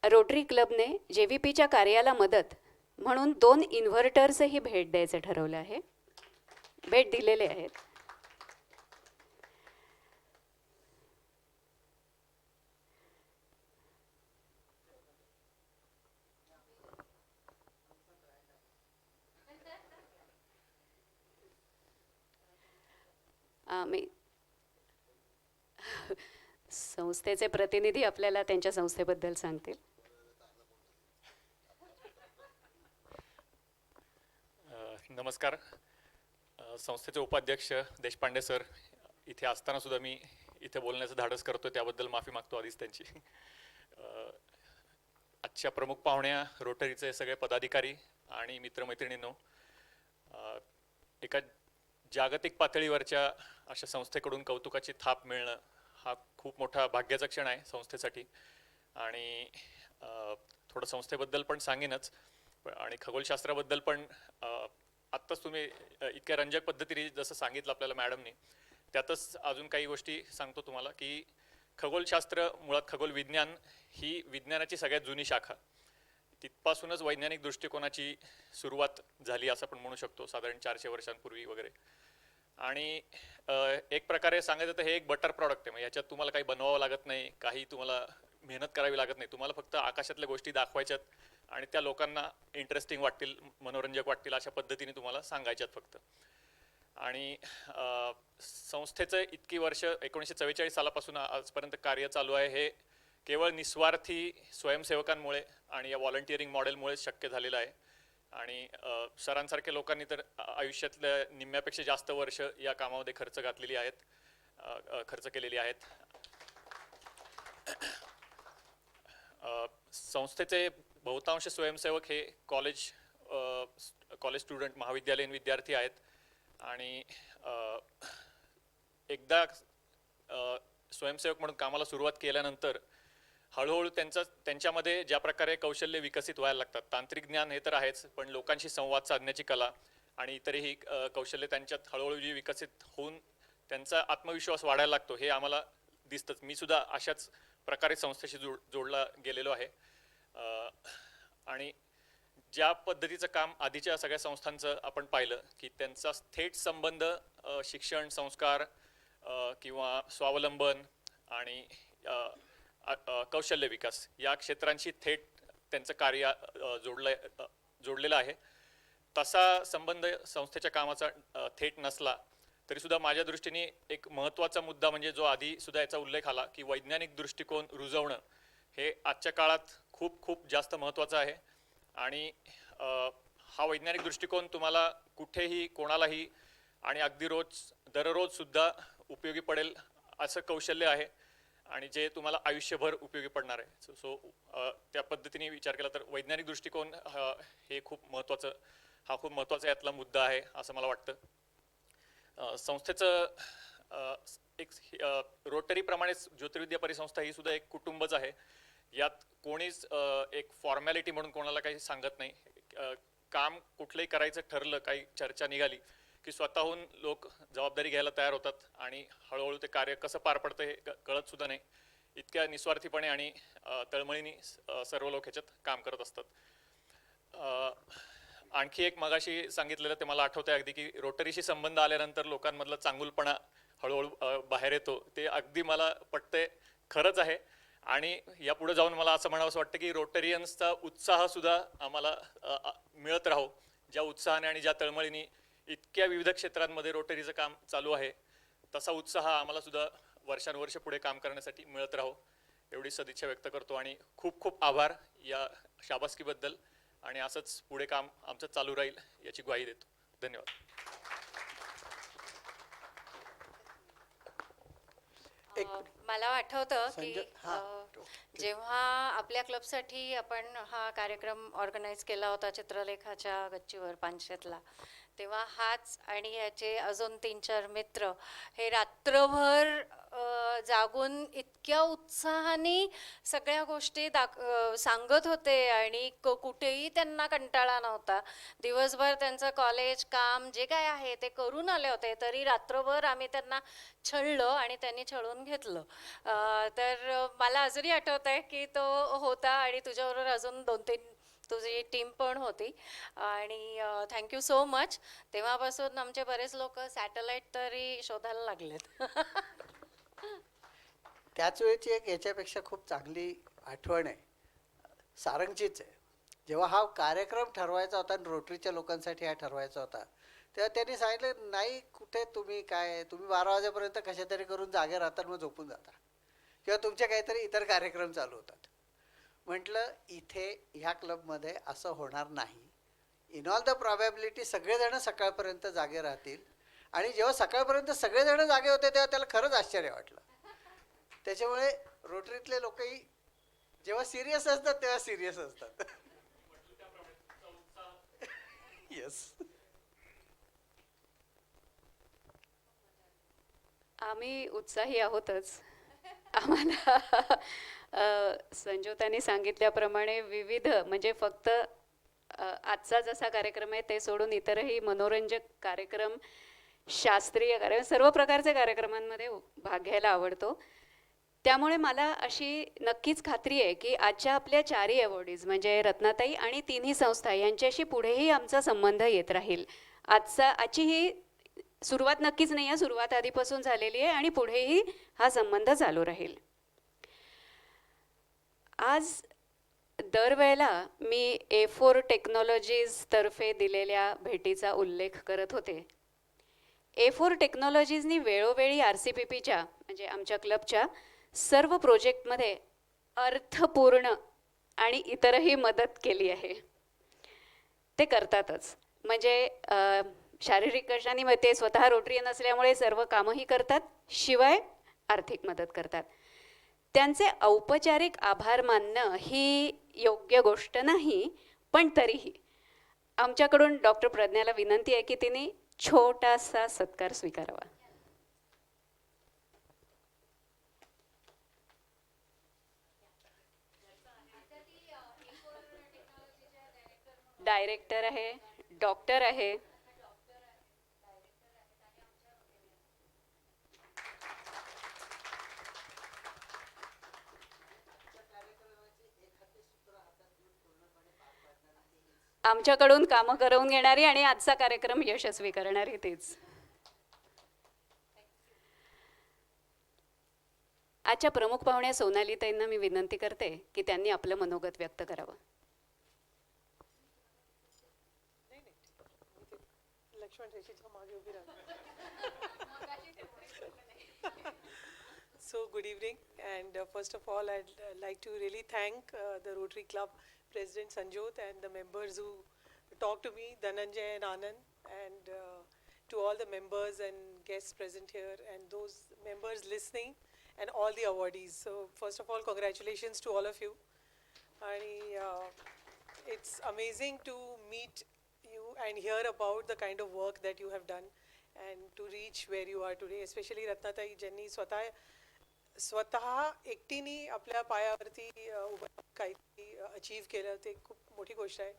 रोटरी क्लबने JVPच्या कार्याला मदत म्हणून 2 इन्व्हर्टर्सही भेट द्यायचे ठरवले आहे, भेट दिलेले आहेत. मी संस्थेचे प्रतिनिधी आपल्याला त्यांच्या संस्थेबद्दल सांगतील. नमस्कार. संस्थेचे उपाध्यक्ष देशपांडे सर इथे असताना सुद्धा मी इथे बोलण्याचं धाडस करतो, त्याबद्दल माफी मागतो आधीच त्यांची. आजच्या प्रमुख पाहुण्या, रोटरीचे सगळे पदाधिकारी आणि मित्रमैत्रिणींनो, एका जागतिक पातळीवरच्या अशा संस्थेकडून कौतुकाची थाप मिळणं हा खूप मोठा भाग्याचा क्षण आहे संस्थेसाठी. आणि थोडं संस्थेबद्दल पण सांगेनच, आणि खगोलशास्त्राबद्दल पण. आत्ताच तुम्ही इतक्या रंजक पद्धतीने जसं सांगितलं आपल्याला मॅडमनी, त्यातच अजून काही गोष्टी सांगतो तुम्हाला. की खगोलशास्त्र, मुळात खगोल विज्ञान ही विज्ञानाची सगळ्यात जुनी शाखा. तिथपासूनच वैज्ञानिक दृष्टिकोनाची सुरुवात झाली असं आपण म्हणू शकतो, साधारण 400 वर्षांपूर्वी वगैरे. आणि एक प्रकारे सांगायचं तर हे एक बटर प्रॉडक्ट आहे. म्हणजे ह्याच्यात तुम्हाला काही बनवावं लागत नाही, काही तुम्हाला मेहनत करावी लागत नाही. तुम्हाला फक्त आकाशातल्या गोष्टी दाखवायच्यात आणि त्या लोकांना इंटरेस्टिंग वाटतील, मनोरंजक वाटतील अशा पद्धतीने तुम्हाला सांगायच्यात फक्त. आणि संस्थेचं इतकी वर्ष 1944 सालापासून आजपर्यंत कार्य चालू आहे, हे केवळ निस्वार्थी स्वयंसेवकांमुळे आणि या व्हॉलंटिअरिंग मॉडेलमुळे शक्य झालेलं आहे. आणि सरांसारख्या लोकांनी तर आयुष्यातल्या निम्म्यापेक्षा जास्त वर्ष या कामामध्ये खर्च केलेली आहेत. संस्थेचे बहुतांश स्वयंसेवक हे कॉलेज स्टुडंट, महाविद्यालयीन विद्यार्थी आहेत. आणि एकदा स्वयंसेवक म्हणून कामाला सुरुवात केल्यानंतर हळूहळू त्यांच्यामध्ये ज्या प्रकारे कौशल्य विकसित व्हायला लागतात, तांत्रिक ज्ञान हे तर आहेच, पण लोकांशी संवाद साधण्याची कला आणि इतरही कौशल्य त्यांच्यात हळूहळू जी विकसित होऊन त्यांचा आत्मविश्वास वाढायला लागतो, हे आम्हाला दिसतंच. मी सुद्धा अशाच प्रकारे संस्थेशी जोडला गेलेलो आहे. आणि ज्या पद्धतीचं काम आधीच्या सगळ्या संस्थांचं आपण पाहिलं की त्यांचा थेट संबंध शिक्षण, संस्कार किंवा स्वावलंबन आणि कौशल्य विकास या क्षेत्रांशी थेट त्यांचं कार्य जोडलेलं आहे. तसा संबंध संस्थेच्या कामाचा थेट नसला तरी सुद्धा माझ्या दृष्टीने एक महत्त्वाचा मुद्दा म्हणजे जो आधी सुद्धा याचा उल्लेख आला की वैज्ञानिक दृष्टिकोन रुजवणं हे आजच्या काळात खूप खूप जास्त महत्त्वाचं आहे. आणि हा वैज्ञानिक दृष्टिकोन तुम्हाला कुठेही, कोणालाही आणि अगदी दररोज सुद्धा उपयोगी पडेल असं कौशल्य आहे आणि जे तुम्हाला आयुष्यभर उपयोगी पडणार आहे. सो त्या पद्धतीने विचार केला तर वैज्ञानिक दृष्टिकोन हे खूप महत्त्वाचा यातला मुद्दा आहे असं मला वाटतं. संस्थेचं एक रोटरीप्रमाणेच ज्योतिर्विद्या परिसंस्था ही सुद्धा एक कुटुंबच आहे. यात कोणीच एक फॉर्मॅलिटी म्हणून कोणाला काही सांगत नाही. काम कुठलंही करायचं ठरलं, काही चर्चा निघाली की स्वतःहून लोक जबाबदारी घ्यायला तयार होतात आणि हळूहळू ते कार्य कसं पार पडतं हे कळत सुद्धा नाही. इतक्या निस्वार्थीपणे आणि तळमळीने सर्व लोक ह्याच्यात काम करत असतात. आणखी एक मगाशी सांगितलेलं ते मला आठवतंय अगदी की रोटरीशी संबंध आल्यानंतर लोकांमधला चांगुलपणा हळूहळू बाहेर येतो. ते अगदी मला पटतंय, खरंच आहे. आणि यापुढे जाऊन मला असं म्हणावंसं वाटतं की रोटरियन्सचा उत्साह सुद्धा आम्हाला मिळत राहो. ज्या उत्साहाने आणि ज्या तळमळीने इतक्या विविध क्षेत्रांमध्ये रोटरीचं काम चालू आहे, तसा उत्साह आम्हाला सुद्धा वर्षानुवर्ष पुढे काम करण्यासाठी मिळत राहो एवढी सदिच्छा व्यक्त करतो. आणि खूप खूप आभार या शाबासकीबद्दल. आणि असंच पुढे काम आमचं चालू राहील याची ग्वाही देतो. धन्यवाद. मला आठवतं की संजय, हां. जेव्हा आपल्या क्लबसाठी आपण हा कार्यक्रम ऑर्गनाईज केला होता चित्रलेखाच्या गच्चीवर पानशेतला, तेव्हा हाच आणि याचे अजून 3-4 मित्र हे रात्रभर जागून इतक्या उत्साहाने सगळ्या गोष्टी सांगत होते आणि कुठेही त्यांना कंटाळा नव्हता. दिवसभर त्यांचं कॉलेज काम जे काय आहे ते करून आले होते, तरी रात्रभर आम्ही त्यांना छळलं आणि त्यांनी छळून घेतलं. तर मला अजूनही आठवत आहे की तो होता आणि तुझ्याबरोबर अजून 2-3 तुझी टीम पण होती. आणि थँक्यू सो मच. तेव्हापासून आमचे बरेच लोक सॅटेलाइट तरी शोधायला लागलेत. त्याच वेळची एक याच्यापेक्षा खूप चांगली आठवण आहे, सारंगचीच आहे. जेव्हा हा कार्यक्रम ठरवायचा होता आणि रोटरीच्या लोकांसाठी हा ठरवायचा होता, तेव्हा त्यांनी सांगितलं नाही कुठे तुम्ही काय तुम्ही 12 वाजेपर्यंत कशा तरी करून जागे राहतात मग झोपून जाता किंवा तुमचे काहीतरी इतर कार्यक्रम चालू होतात. म्हटलं इथे ह्या क्लबमध्ये असं होणार नाही. इन ऑल द प्रॉबॅबिलिटी सगळेजण सकाळपर्यंत जागे राहतील आणि जेव्हा सकाळपर्यंत सगळेजण जागे होते तेव्हा त्याला खरंच आश्चर्य वाटलं. त्याच्यामुळे रोटरीतले लोकही जेव्हा सिरियस असतात तेव्हा सिरियस असतात. येस. आम्ही उत्साही आहोतच. आम्हाला संजोतानी सांगितल्याप्रमाणे विविध म्हणजे फक्त आजचा जसा कार्यक्रम आहे ते सोडून इतरही मनोरंजक कार्यक्रम, शास्त्रीय कार्यक्रम, सर्व प्रकारचे कार्यक्रमांमध्ये भाग घ्यायला आवडतो. त्यामुळे मला अशी नक्कीच खात्री आहे की आजच्या आपल्या चारही अवॉर्डीज म्हणजे रत्नाताई आणि तिन्ही संस्था यांच्याशी पुढेही आमचा संबंध येत राहील. आजची ही सुरुवात नक्कीच नाही आहे, सुरुवात आधीपासून झालेली आहे आणि पुढेही हा संबंध चालू राहील. आज दरवेळेला मी A4 टेक्नॉलॉजीज तर्फे दिलेल्या भेटीचा उल्लेख करत होते. A4 टेक्नॉलॉजीजनी वेळोवेळी RCPPच्या म्हणजे आमच्या क्लबच्या सर्व प्रोजेक्टमध्ये अर्थपूर्ण आणि इतरही मदत केली आहे. ते करतातच म्हणजे शारीरिक कष्टाने मग ते स्वतः रोटरीयन असल्यामुळे सर्व कामंही करतात, शिवाय आर्थिक मदत करतात. त्यांचे औपचारिक आभार मानणं ही योग्य गोष्ट नाही, पण तरीही आमच्याकडून डॉक्टर प्रज्ञाला विनंती आहे की तिने छोटासा सत्कार स्वीकारावा. डायरेक्टर आहे, डॉक्टर आहे. आमच्याकडून कामं करवून घेणारी आणि आजचा कार्यक्रम यशस्वी करणारी तेच. आजच्या प्रमुख पाहुण्या सोनालीताईंना मी विनंती करते की त्यांनी आपलं मनोगत व्यक्त करावं. So good evening, and first of all I'd like to really thank the Rotary Club President Sanjot and the members who talked to me, Dhananjay and Anand, and to all the members and guests present here and those members listening and all the awardees. So first of all, congratulations to all of you. And it's amazing to meet you and hear about the kind of work that you have done and to reach where you are today, especially Ratnatai ज्यांनी स्वतः एकटीने आपल्या पायावरती काही achieve केलं ते खूप मोठी गोष्ट आहे.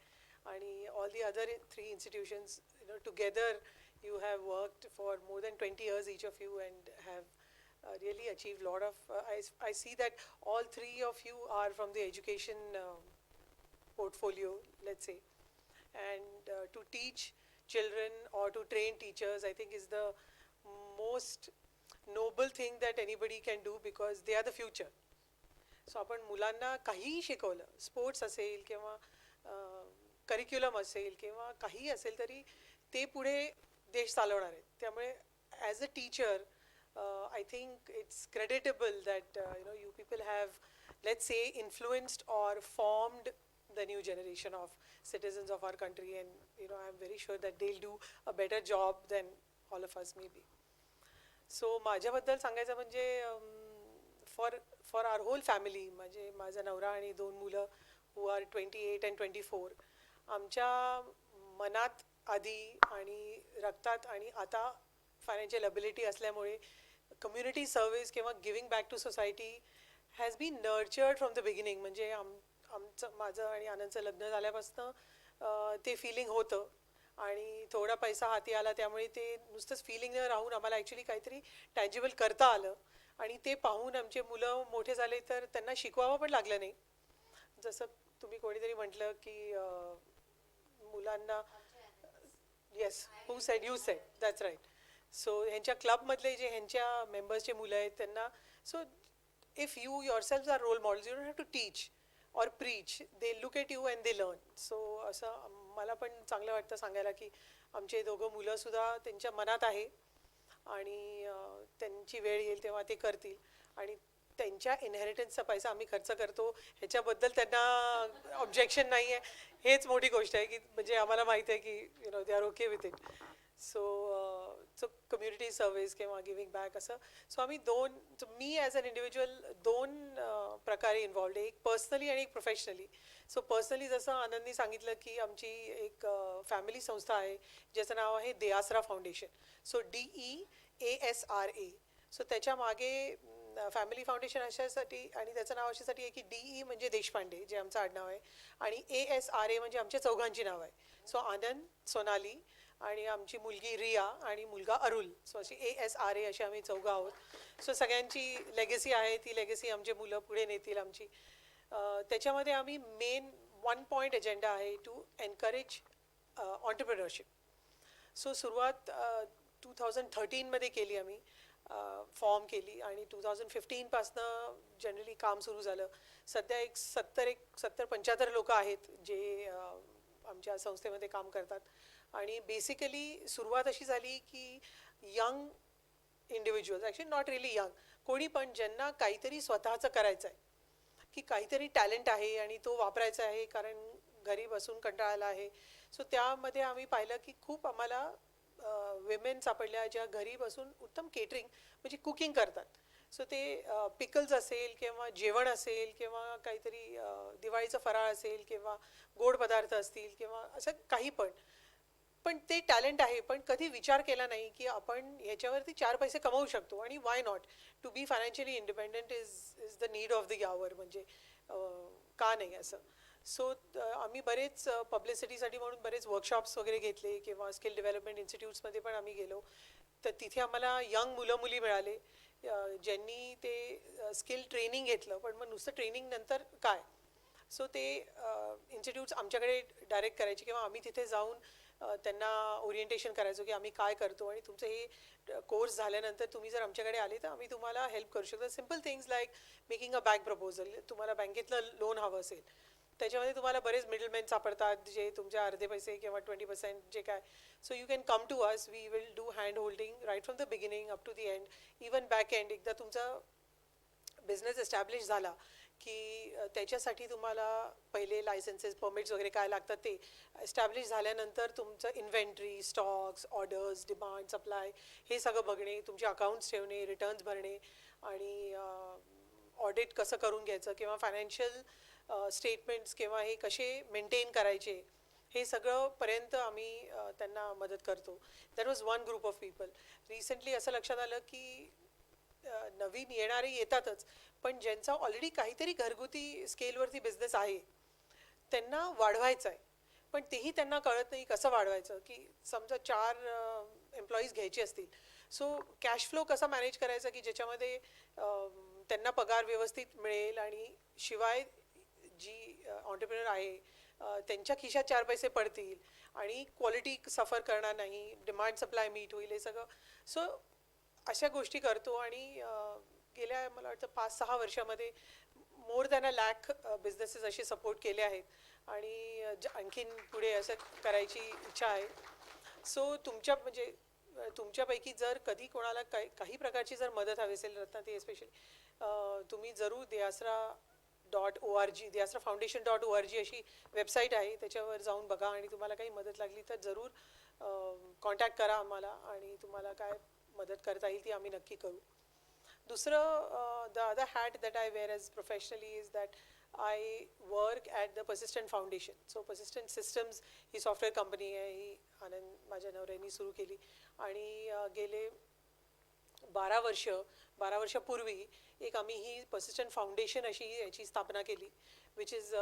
आणि all the other 3 institutions, together you have worked for more than 20 years each of you and have really achieved a lot of I see that all 3 of you are from the education portfolio, let's say, and to teach children or to train teachers I think is the most noble thing that anybody can do because they are the future. So आपण मुलांना काहीही शिकवलं, sports असेल किंवा curriculum असेल किंवा काही असेल तरी ते पुढे देश चालवणार आहेत. त्यामुळे as a teacher I think it's creditable that you people have, let's say, influenced or formed the new generation of citizens of our country, and I'm very sure that they'll do a better job than all of us maybe. So माझ्याबद्दल सांगायचं म्हणजे for our hole family, म्हणजे माझा नवरा आणि 2 मुलं who are 28 and 24, आमच्या मनात आधी आणि रक्तात आणि आता फायनान्शियल ॲबिलिटी असल्यामुळे कम्युनिटी सर्व्हिस किंवा giving back to society has been nurtured from the beginning. म्हणजे माझं आणि आनंदचं लग्न झाल्यापासून ते फिलिंग होतं आणि थोडा पैसा हाती आला त्यामुळे ते नुसतंच फिलिंग न राहून आम्हाला ॲक्च्युली काहीतरी टँजिबल करता आलं. आणि ते पाहून आमचे मुलं मोठे झाले तर त्यांना शिकवावं पण लागलं नाही. जसं तुम्ही कोणीतरी म्हटलं की मुलांना, yes, who said, you said, that's right. So ह्यांच्या क्लबमधले जे ह्यांच्या मेंबर्सचे मुलं आहेत त्यांना, so if you yourself are role models, you don't have to teach, or preach, they look at you and they learn. So असं मला पण चांगलं वाटतं सांगायला की आमचे दोघं मुलंसुद्धा त्यांच्या मनात आहे आणि त्यांची वेळ येईल तेव्हा ते करतील आणि त्यांच्या इनहेरिटन्सचा पैसा आम्ही खर्च करतो ह्याच्याबद्दल त्यांना ऑब्जेक्शन नाही आहे. हेच मोठी गोष्ट आहे की म्हणजे आम्हाला माहिती आहे की they are okay with it. So community service किंवा गिव्हिंग बॅक असं. सो आम्ही मी ॲज अन इंडिव्हिज्युअल दोन प्रकारे इन्व्हॉल्ड आहे, एक पर्सनली आणि एक प्रोफेशनली. सो पर्सनली जसं आनंदनी सांगितलं की आमची एक फॅमिली संस्था आहे ज्याचं नाव आहे देआसरा फाउंडेशन. So DEASRA. सो त्याच्या मागे फॅमिली फाउंडेशन अशासाठी आणि त्याचं नाव अशासाठी आहे की DE म्हणजे देशपांडे जे आमचं आडनाव आहे आणि ASRA म्हणजे आमच्या चौघांची नाव आहे. सो आनंद, सोनाली आणि आमची मुलगी रिया आणि मुलगा अरुल. सो अशी ASRA अशी आम्ही चौघं आहोत. सो सगळ्यांची लेगेसी आहे, ती लेगेसी आमचे मुलं पुढे नेतील आमची. त्याच्यामध्ये आम्ही मेन 1 पॉईंट एजेंडा आहे टू एनकरेज ऑन्टरप्रिनरशिप. सो सुरुवात 2013मध्ये केली आम्ही, फॉर्म केली आणि 2015पासनं जनरली काम सुरू झालं. सध्या एक 70-75 लोकं आहेत जे आमच्या संस्थेमध्ये काम करतात आणि बेसिकली सुरुवात अशी झाली की young individuals, actually not really young, कोणी पण ज्यांना काहीतरी स्वतःचं करायचं आहे, की काहीतरी टॅलेंट आहे आणि तो वापरायचा आहे कारण घरी बसून कंटाळायला आहे. सो त्यामध्ये आम्ही पाहिलं की खूप आम्हाला विमेन सापडल्या ज्या घरी बसून उत्तम केटरिंग म्हणजे कुकिंग करतात. सो ते पिकल्स असेल किंवा जेवण असेल किंवा काहीतरी दिवाळीचं फराळ असेल किंवा गोड पदार्थ असतील किंवा असं काही पण ते टॅलेंट आहे, पण कधी विचार केला नाही की आपण ह्याच्यावरती 4 पैसे कमवू शकतो आणि why not. To be financially independent is the need of the hour, म्हणजे का नाही असं. सो आम्ही बरेच पब्लिसिटीसाठी म्हणून बरेच वर्कशॉप्स वगैरे घेतले किंवा स्किल डेव्हलपमेंट इन्स्टिट्यूट्समध्ये पण आम्ही गेलो. तर तिथे आम्हाला यंग मुलं मुली मिळाले ज्यांनी ते स्किल ट्रेनिंग घेतलं. पण मग नुसतं ट्रेनिंग नंतर काय. सो ते इन्स्टिट्यूट्स आमच्याकडे डायरेक्ट करायचे किंवा आम्ही तिथे जाऊन त्यांना ओरिएंटेशन करायचो की आम्ही काय करतो आणि तुमचं हे कोर्स झाल्यानंतर तुम्ही जर आमच्याकडे आले तर आम्ही तुम्हाला हेल्प करू शकतो. Simple things like making a bank proposal. तुम्हाला बँकेतलं लोन हवं असेल त्याच्यामध्ये तुम्हाला बरेच मिडलमॅन सापडतात जे तुमचे अर्धे पैसे किंवा 20% जे काय. So you can come to us, we will do hand holding right from the beginning up to the end. Even back end एकदा तुमचा बिझनेस एस्टॅब्लिश झाला की त्याच्यासाठी तुम्हाला पहिले लायसन्सेस परमिट्स वगैरे काय लागतात ते एस्टॅब्लिश झाल्यानंतर तुमचं inventory, stocks, orders, demand, supply हे सगळं बघणे, तुमचे अकाउंट्स ठेवणे, रिटर्न्स भरणे आणि ऑडिट कसं करून घ्यायचं किंवा फायनान्शियल स्टेटमेंट्स किंवा हे कसे मेंटेन करायचे हे सगळंपर्यंत आम्ही त्यांना मदत करतो. That was one group of people. Recently असं लक्षात आलं की नवीन येणारे येतातच, पण ज्यांचा ऑलरेडी काहीतरी घरगुती स्केलवरती बिझनेस आहे त्यांना वाढवायचं आहे, पण तेही त्यांना कळत नाही कसं वाढवायचं. की समजा 4 एम्प्लॉईज घ्यायचे असतील, सो कॅश फ्लो कसा मॅनेज करायचा की ज्याच्यामध्ये त्यांना पगार व्यवस्थित मिळेल आणि शिवाय जी ऑन्टरप्रिनर आहे त्यांच्या खिशात 4 पैसे पडतील आणि क्वालिटी सफर करणार नाही, डिमांड सप्लाय मीट होईल, हे सगळं. सो अशा गोष्टी करतो आणि गेल्या मला वाटतं 5-6 वर्षामध्ये मोर दॅन 1 लाख बिझनेसेस असे सपोर्ट केले आहेत आणि आणखीन पुढे असं करायची इच्छा आहे. सो तुमच्यापैकी जर कधी कोणाला काही प्रकारची जर मदत हवी असेल रत्नाताई एस्पेशली, तुम्ही जरूर deasra.org अशी वेबसाईट आहे त्याच्यावर जाऊन बघा आणि तुम्हाला काही मदत लागली तर जरूर कॉन्टॅक्ट करा आम्हाला आणि तुम्हाला काय मदत करता येईल ती आम्ही नक्की करू. दुसरं the other hat that I wear as professionally is that I work at the persistent foundation. So persistent systems he software company आहे, ही आनंद माझ्या नवऱ्याने सुरू केली आणि गेले 12 वर्षापूर्वी एक आम्ही ही पर्सिस्टंट फाउंडेशन अशी याची स्थापना केली, which is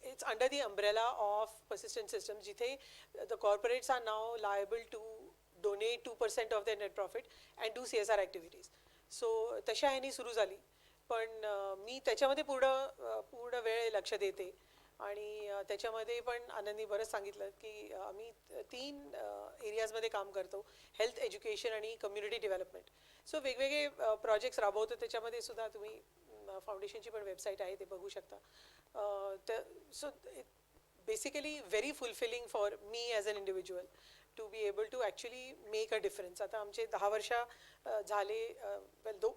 it's under the umbrella of Persistent Systems, जिथे the corporates are now liable to donate 2% of their net profit and do CSR activities. So तशा ह्यानी सुरू झाली, पण मी त्याच्यामध्ये पूर्ण वेळ लक्ष देते आणि त्याच्यामध्ये पण आनंदनी बरंच सांगितलं की आम्ही 3 एरियाजमध्ये काम करतो, हेल्थ, एज्युकेशन आणि कम्युनिटी डेव्हलपमेंट. सो वेगवेगळे प्रोजेक्ट्स राबवतो, त्याच्यामध्ये सुद्धा तुम्ही फाउंडेशनची पण वेबसाईट आहे, ते बघू शकता. तर so basically very fulfilling for me as an individual to be able to actually make a difference. आता आमचे 10 वर्ष झाले,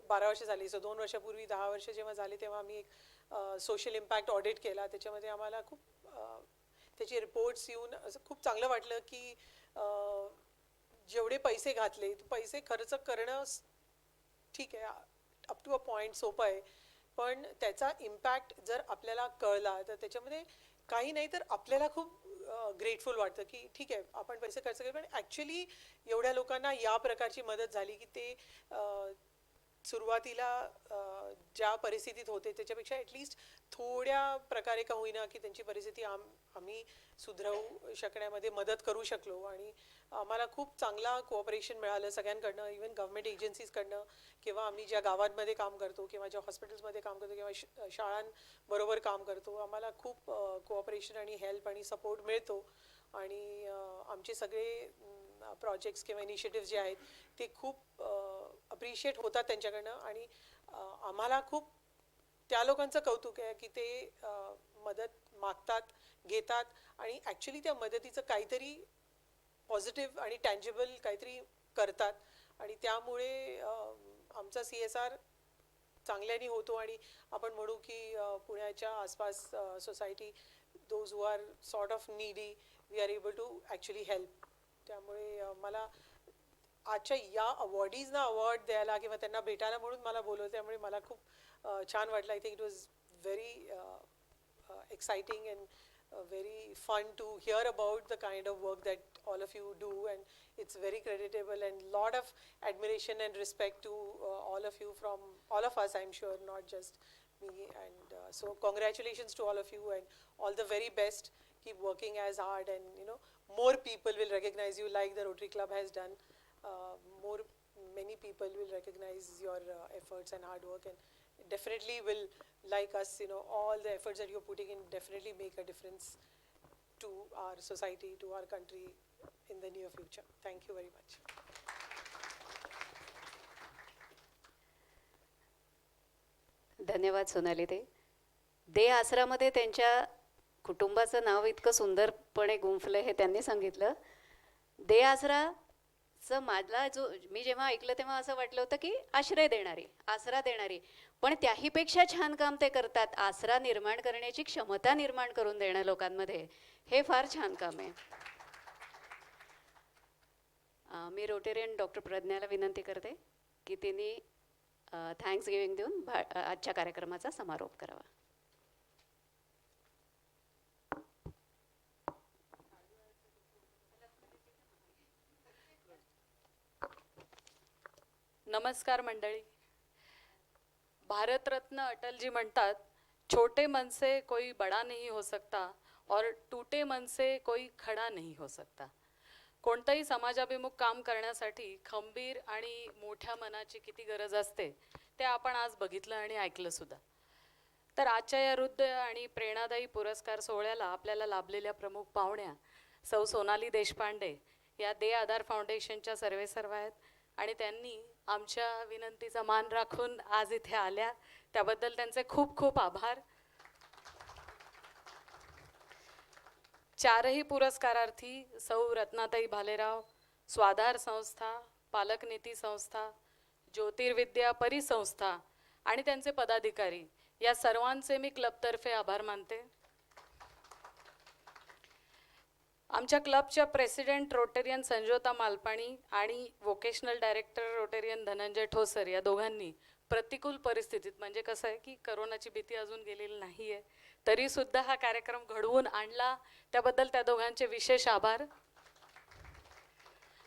12 वर्ष झाली. सो 2 वर्षापूर्वी 10 वर्ष जेव्हा झाले तेव्हा आम्ही एक सोशल इम्पॅक्ट ऑडिट केला. त्याच्यामध्ये आम्हाला खूप त्याचे रिपोर्ट्स येऊन असं खूप चांगलं वाटलं की जेवढे पैसे घातले, पैसे खर्च करणं ठीक आहे, अप टू अ पॉईंट सोपं आहे, पण त्याचा इम्पॅक्ट जर आपल्याला कळला तर त्याच्यामध्ये काही नाही तर आपल्याला खूप ग्रेटफुल वाटतं की ठीक आहे, आपण पैसे खर्च केले पण ॲक्च्युली एवढ्या लोकांना या प्रकारची मदत झाली की ते सुरुवातीला ज्या परिस्थितीत होते त्याच्यापेक्षा ॲटलिस्ट थोड्या प्रकारे का होईना की त्यांची परिस्थिती आम्ही सुधरवू शकण्यामध्ये मदत करू शकलो. आणि आम्हाला खूप चांगला कोऑपरेशन मिळालं सगळ्यांकडनं, इवन गव्हर्मेंट एजन्सीजकडनं, किंवा आम्ही ज्या गावांमध्ये काम करतो किंवा ज्या हॉस्पिटल्समध्ये काम करतो किंवा शाळांबरोबर काम करतो, आम्हाला खूप कोऑपरेशन आणि हेल्प आणि सपोर्ट मिळतो. आणि आमचे सगळे प्रोजेक्ट्स किंवा इनिशिएटिव्ह जे आहेत ते खूप अप्रिशिएट होतात त्यांच्याकडनं. आणि आम्हाला खूप त्या लोकांचं कौतुक आहे की ते मदत मागतात, घेतात आणि ॲक्च्युली त्या मदतीचं काहीतरी पॉझिटिव्ह आणि टँजिबल काहीतरी करतात. आणि त्यामुळे आमचा CSR चांगल्याने होतो. आणि आपण म्हणू की पुण्याच्या आसपास society, those who are sort of needy, we are able to actually help. त्यामुळे मला आजच्या या अवॉर्डीजना अवॉर्ड द्यायला किंवा त्यांना भेटायला म्हणून मला बोलवलं, त्यामुळे मला खूप छान वाटलं. I think it was very exciting and very fun to hear about the kind of work that all of you do, and it's very creditable and lot of admiration and respect to all of you, from all of us, I'm sure, not just me. And so congratulations to all of you and all the very best. Keep working as hard, and you know, more people will recognize you like the Rotary Club has done. Many people will recognize your efforts and hard work, and definitely will, like us, you know, all the efforts that you're putting in definitely make a difference to our society, to our country in the near future. Thank you very much. धन्यवाद सोनाली. ते दे आसरामध्ये त्यांच्या कुटुंबाचं नाव इतकं सुंदरपणे गुंफलं हे त्यांनी सांगितलं. दे आसराचं मला मी जेव्हा ऐकलं तेव्हा असं वाटलं होतं की आश्रय देणारी, आसरा देणारी, पण त्याहीपेक्षा छान काम ते करतात. आसरा निर्माण करण्याची क्षमता निर्माण करून देणं लोकांमध्ये, हे फार छान काम आहे. मी रोटेरियन डॉक्टर प्रज्ञाला विनंती करते की तिने थँक्स गिव्हिंग देऊन आजच्या कार्यक्रमाचा समारोप करावा. नमस्कार मंडळी. भारतरत्न अटलजी म्हणतात, छोटे मन से कोई बड़ा नहीं हो सकता और टूटे मन से कोई खड़ा नहीं हो सकता. कोणतंही समाजाभिमुख काम करण्यासाठी खंबीर आणि मोठ्या मनाची किती गरज असते ते आपण आज बघितलं आणि ऐकलं सुद्धा. तर आजच्या या वृद्ध आणि प्रेरणादायी पुरस्कार सोहळ्याला आपल्याला लाभलेल्या प्रमुख पाहुण्या सौ सोनाली देशपांडे या दे आधार फाउंडेशनच्या सर्वेसर्वा आहेत, आणि त्यांनी आमच्या विनंतीचा मान राखून आज इथे आल्या, त्याबद्दल त्यांचे खूप खूप आभार. चारही पुरस्कारार्थी सौ रत्नाताई भालेराव, स्वाधार संस्था, पालकनीती संस्था, ज्योतिर्विद्या परिसंस्था आणि त्यांचे पदाधिकारी या सर्वांचे मी क्लबतर्फे आभार मानते. आमच्या क्लबच्या प्रेसिडेंट रोटेरियन संजोता मालपाणी आणि vocational director Rotarian Dhananjay Thosar या दोघांनी प्रतिकूल परिस्थितीत, म्हणजे कसं आहे की करोनाची भीती अजून गेलेली नाही आहे, तरीसुद्धा हा कार्यक्रम घडवून आणला, त्याबद्दल त्या दोघांचे विशेष आभार.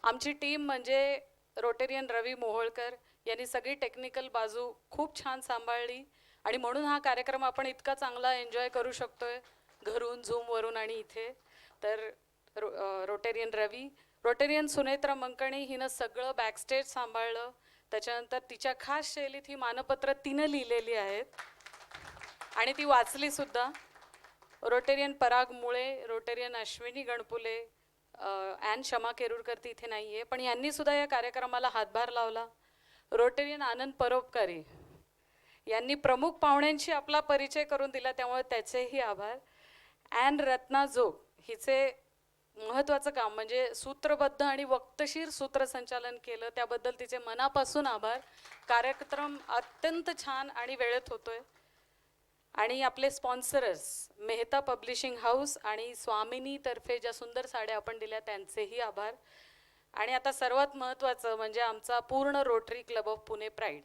आमची टीम म्हणजे रोटेरियन रवी मोहोळकर यांनी सगळी टेक्निकल बाजू खूप छान सांभाळली, आणि म्हणून हा कार्यक्रम आपण इतका चांगला एन्जॉय करू शकतोय घरून, झूमवरून आणि इथे. तर रोटेरियन रवी, रोटेरियन सुनेत्रा मंकणी हिनं सगळं बॅकस्टेज सांभाळलं. त्याच्यानंतर तिच्या खास शैलीत ही मानपत्र तिनं लिहिलेली आहेत आणि ती वाचली सुद्धा. रोटेरियन पराग मुळे, रोटेरियन अश्विनी गणपुले, ॲन शमा केरुरकर ती इथे नाही आहे, पण यांनी सुद्धा या कार्यक्रमाला हातभार लावला. रोटेरियन आनंद परोपकारी यांनी प्रमुख पाहुण्यांशी आपला परिचय करून दिला, त्यामुळे त्याचेही आभार. अँड रत्ना जोग हिचे महत्त्वाचं काम म्हणजे सूत्रबद्ध आणि वक्तशीर सूत्रसंचालन केलं, त्याबद्दल तिचे मनापासून आभार. कार्यक्रम अत्यंत छान आणि वेळेत होतोय. आणि आपले स्पॉन्सरर्स मेहता पब्लिशिंग हाऊस आणि स्वामिनीतर्फे ज्या सुंदर साड्या आपण दिल्या त्यांचेही आभार. आणि आता सर्वात महत्त्वाचं म्हणजे आमचा पूर्ण rotary club of Pune pride.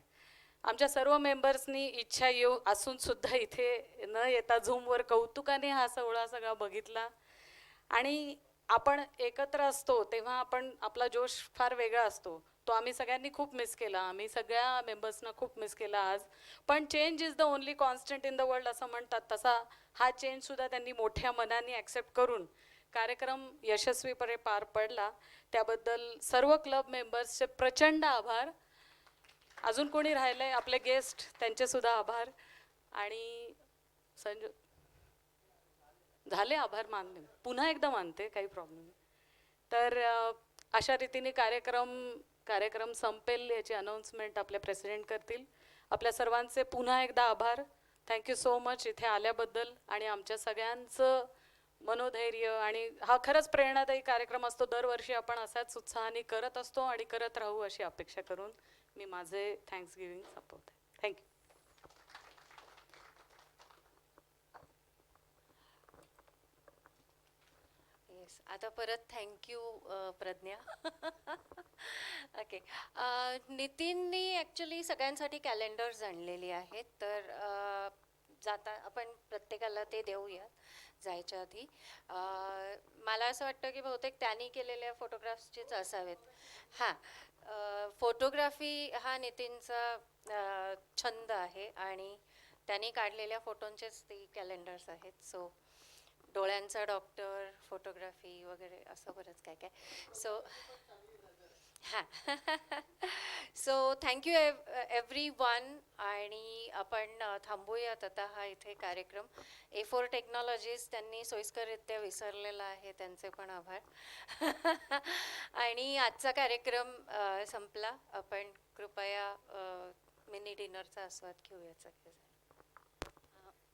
आमच्या सर्व मेंबर्सनी इच्छा येऊ असून सुद्धा इथे न येता झूमवर कौतुकाने हा सोहळा सगळा बघितला. आणि आपण एकत्र असतो तेव्हा आपला जोश फार वेगळा असतो, तो आम्ही सगळ्यांनी खूप मिस केला. आम्ही सगळ्या मेंबर्सना खूप मिस केला आज. पण change is the only constant in the world असं म्हणतात, तसा हा चेंजसुद्धा त्यांनी मोठ्या मनाने ॲक्सेप्ट करून कार्यक्रम यशस्वीपणे पार पडला. त्याबद्दल सर्व क्लब मेंबर्सचे प्रचंड आभार. अजून कोणी राहिले आपले गेस्ट त्यांचेसुद्धा आभार. आणि संजू झाले आभार मानले, पुन्हा एकदा मानते, काही प्रॉब्लेम नाही. तर अशा रीतीने कार्यक्रम संपेल याची अनाऊन्समेंट आपले प्रेसिडेंट करतील. आपल्या सर्वांचे पुन्हा एकदा आभार. थँक्यू सो मच इथे आल्याबद्दल आणि आमच्या सगळ्यांचं मनोधैर्य. आणि हा खरंच प्रेरणादायी कार्यक्रम असतो. दरवर्षी आपण असाच उत्साहाने करत असतो आणि करत राहू अशी अपेक्षा करून मी माझे थँक्स गिव्हिंग संपवते. थँक्यू. येस, आता परत थँक्यू प्रज्ञा. ओके, नितीननी ॲक्च्युली सगळ्यांसाठी कॅलेंडर्स आणलेली आहेत, तर जाता आपण प्रत्येकाला ते देऊया जायच्या आधी. मला असं वाटतं की बहुतेक त्यांनी केलेल्या फोटोग्राफ्सचेच असावेत. हां, फोटोग्राफी हा नितीनचा छंद आहे आणि त्यांनी काढलेल्या फोटोंचेच ती कॅलेंडर्स आहेत. सो डोळ्यांचा डॉक्टर, फोटोग्राफी वगैरे असं बरंच काय काय. सो हां, सो थँक्यू एव्हरी वन. आणि आपण थांबूयात आता हा इथे कार्यक्रम. A4 टेक्नॉलॉजीज त्यांनी सोयीस्कररित्या विसरलेला आहे, त्यांचे पण आभार. आणि आजचा कार्यक्रम संपला. आपण कृपया मिनी डिनरचा आस्वाद घेऊया सगळे.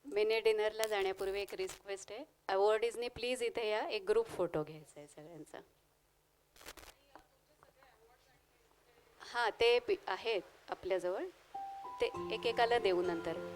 मिनी डिनरला जाण्यापूर्वी एक रिक्वेस्ट आहे, अवॉर्डीजनी प्लीज इथे या, एक ग्रुप फोटो घ्यायचा आहे सगळ्यांचा. हां, ते आहेत आपल्याजवळ, ते एकेकाला देऊ नंतर.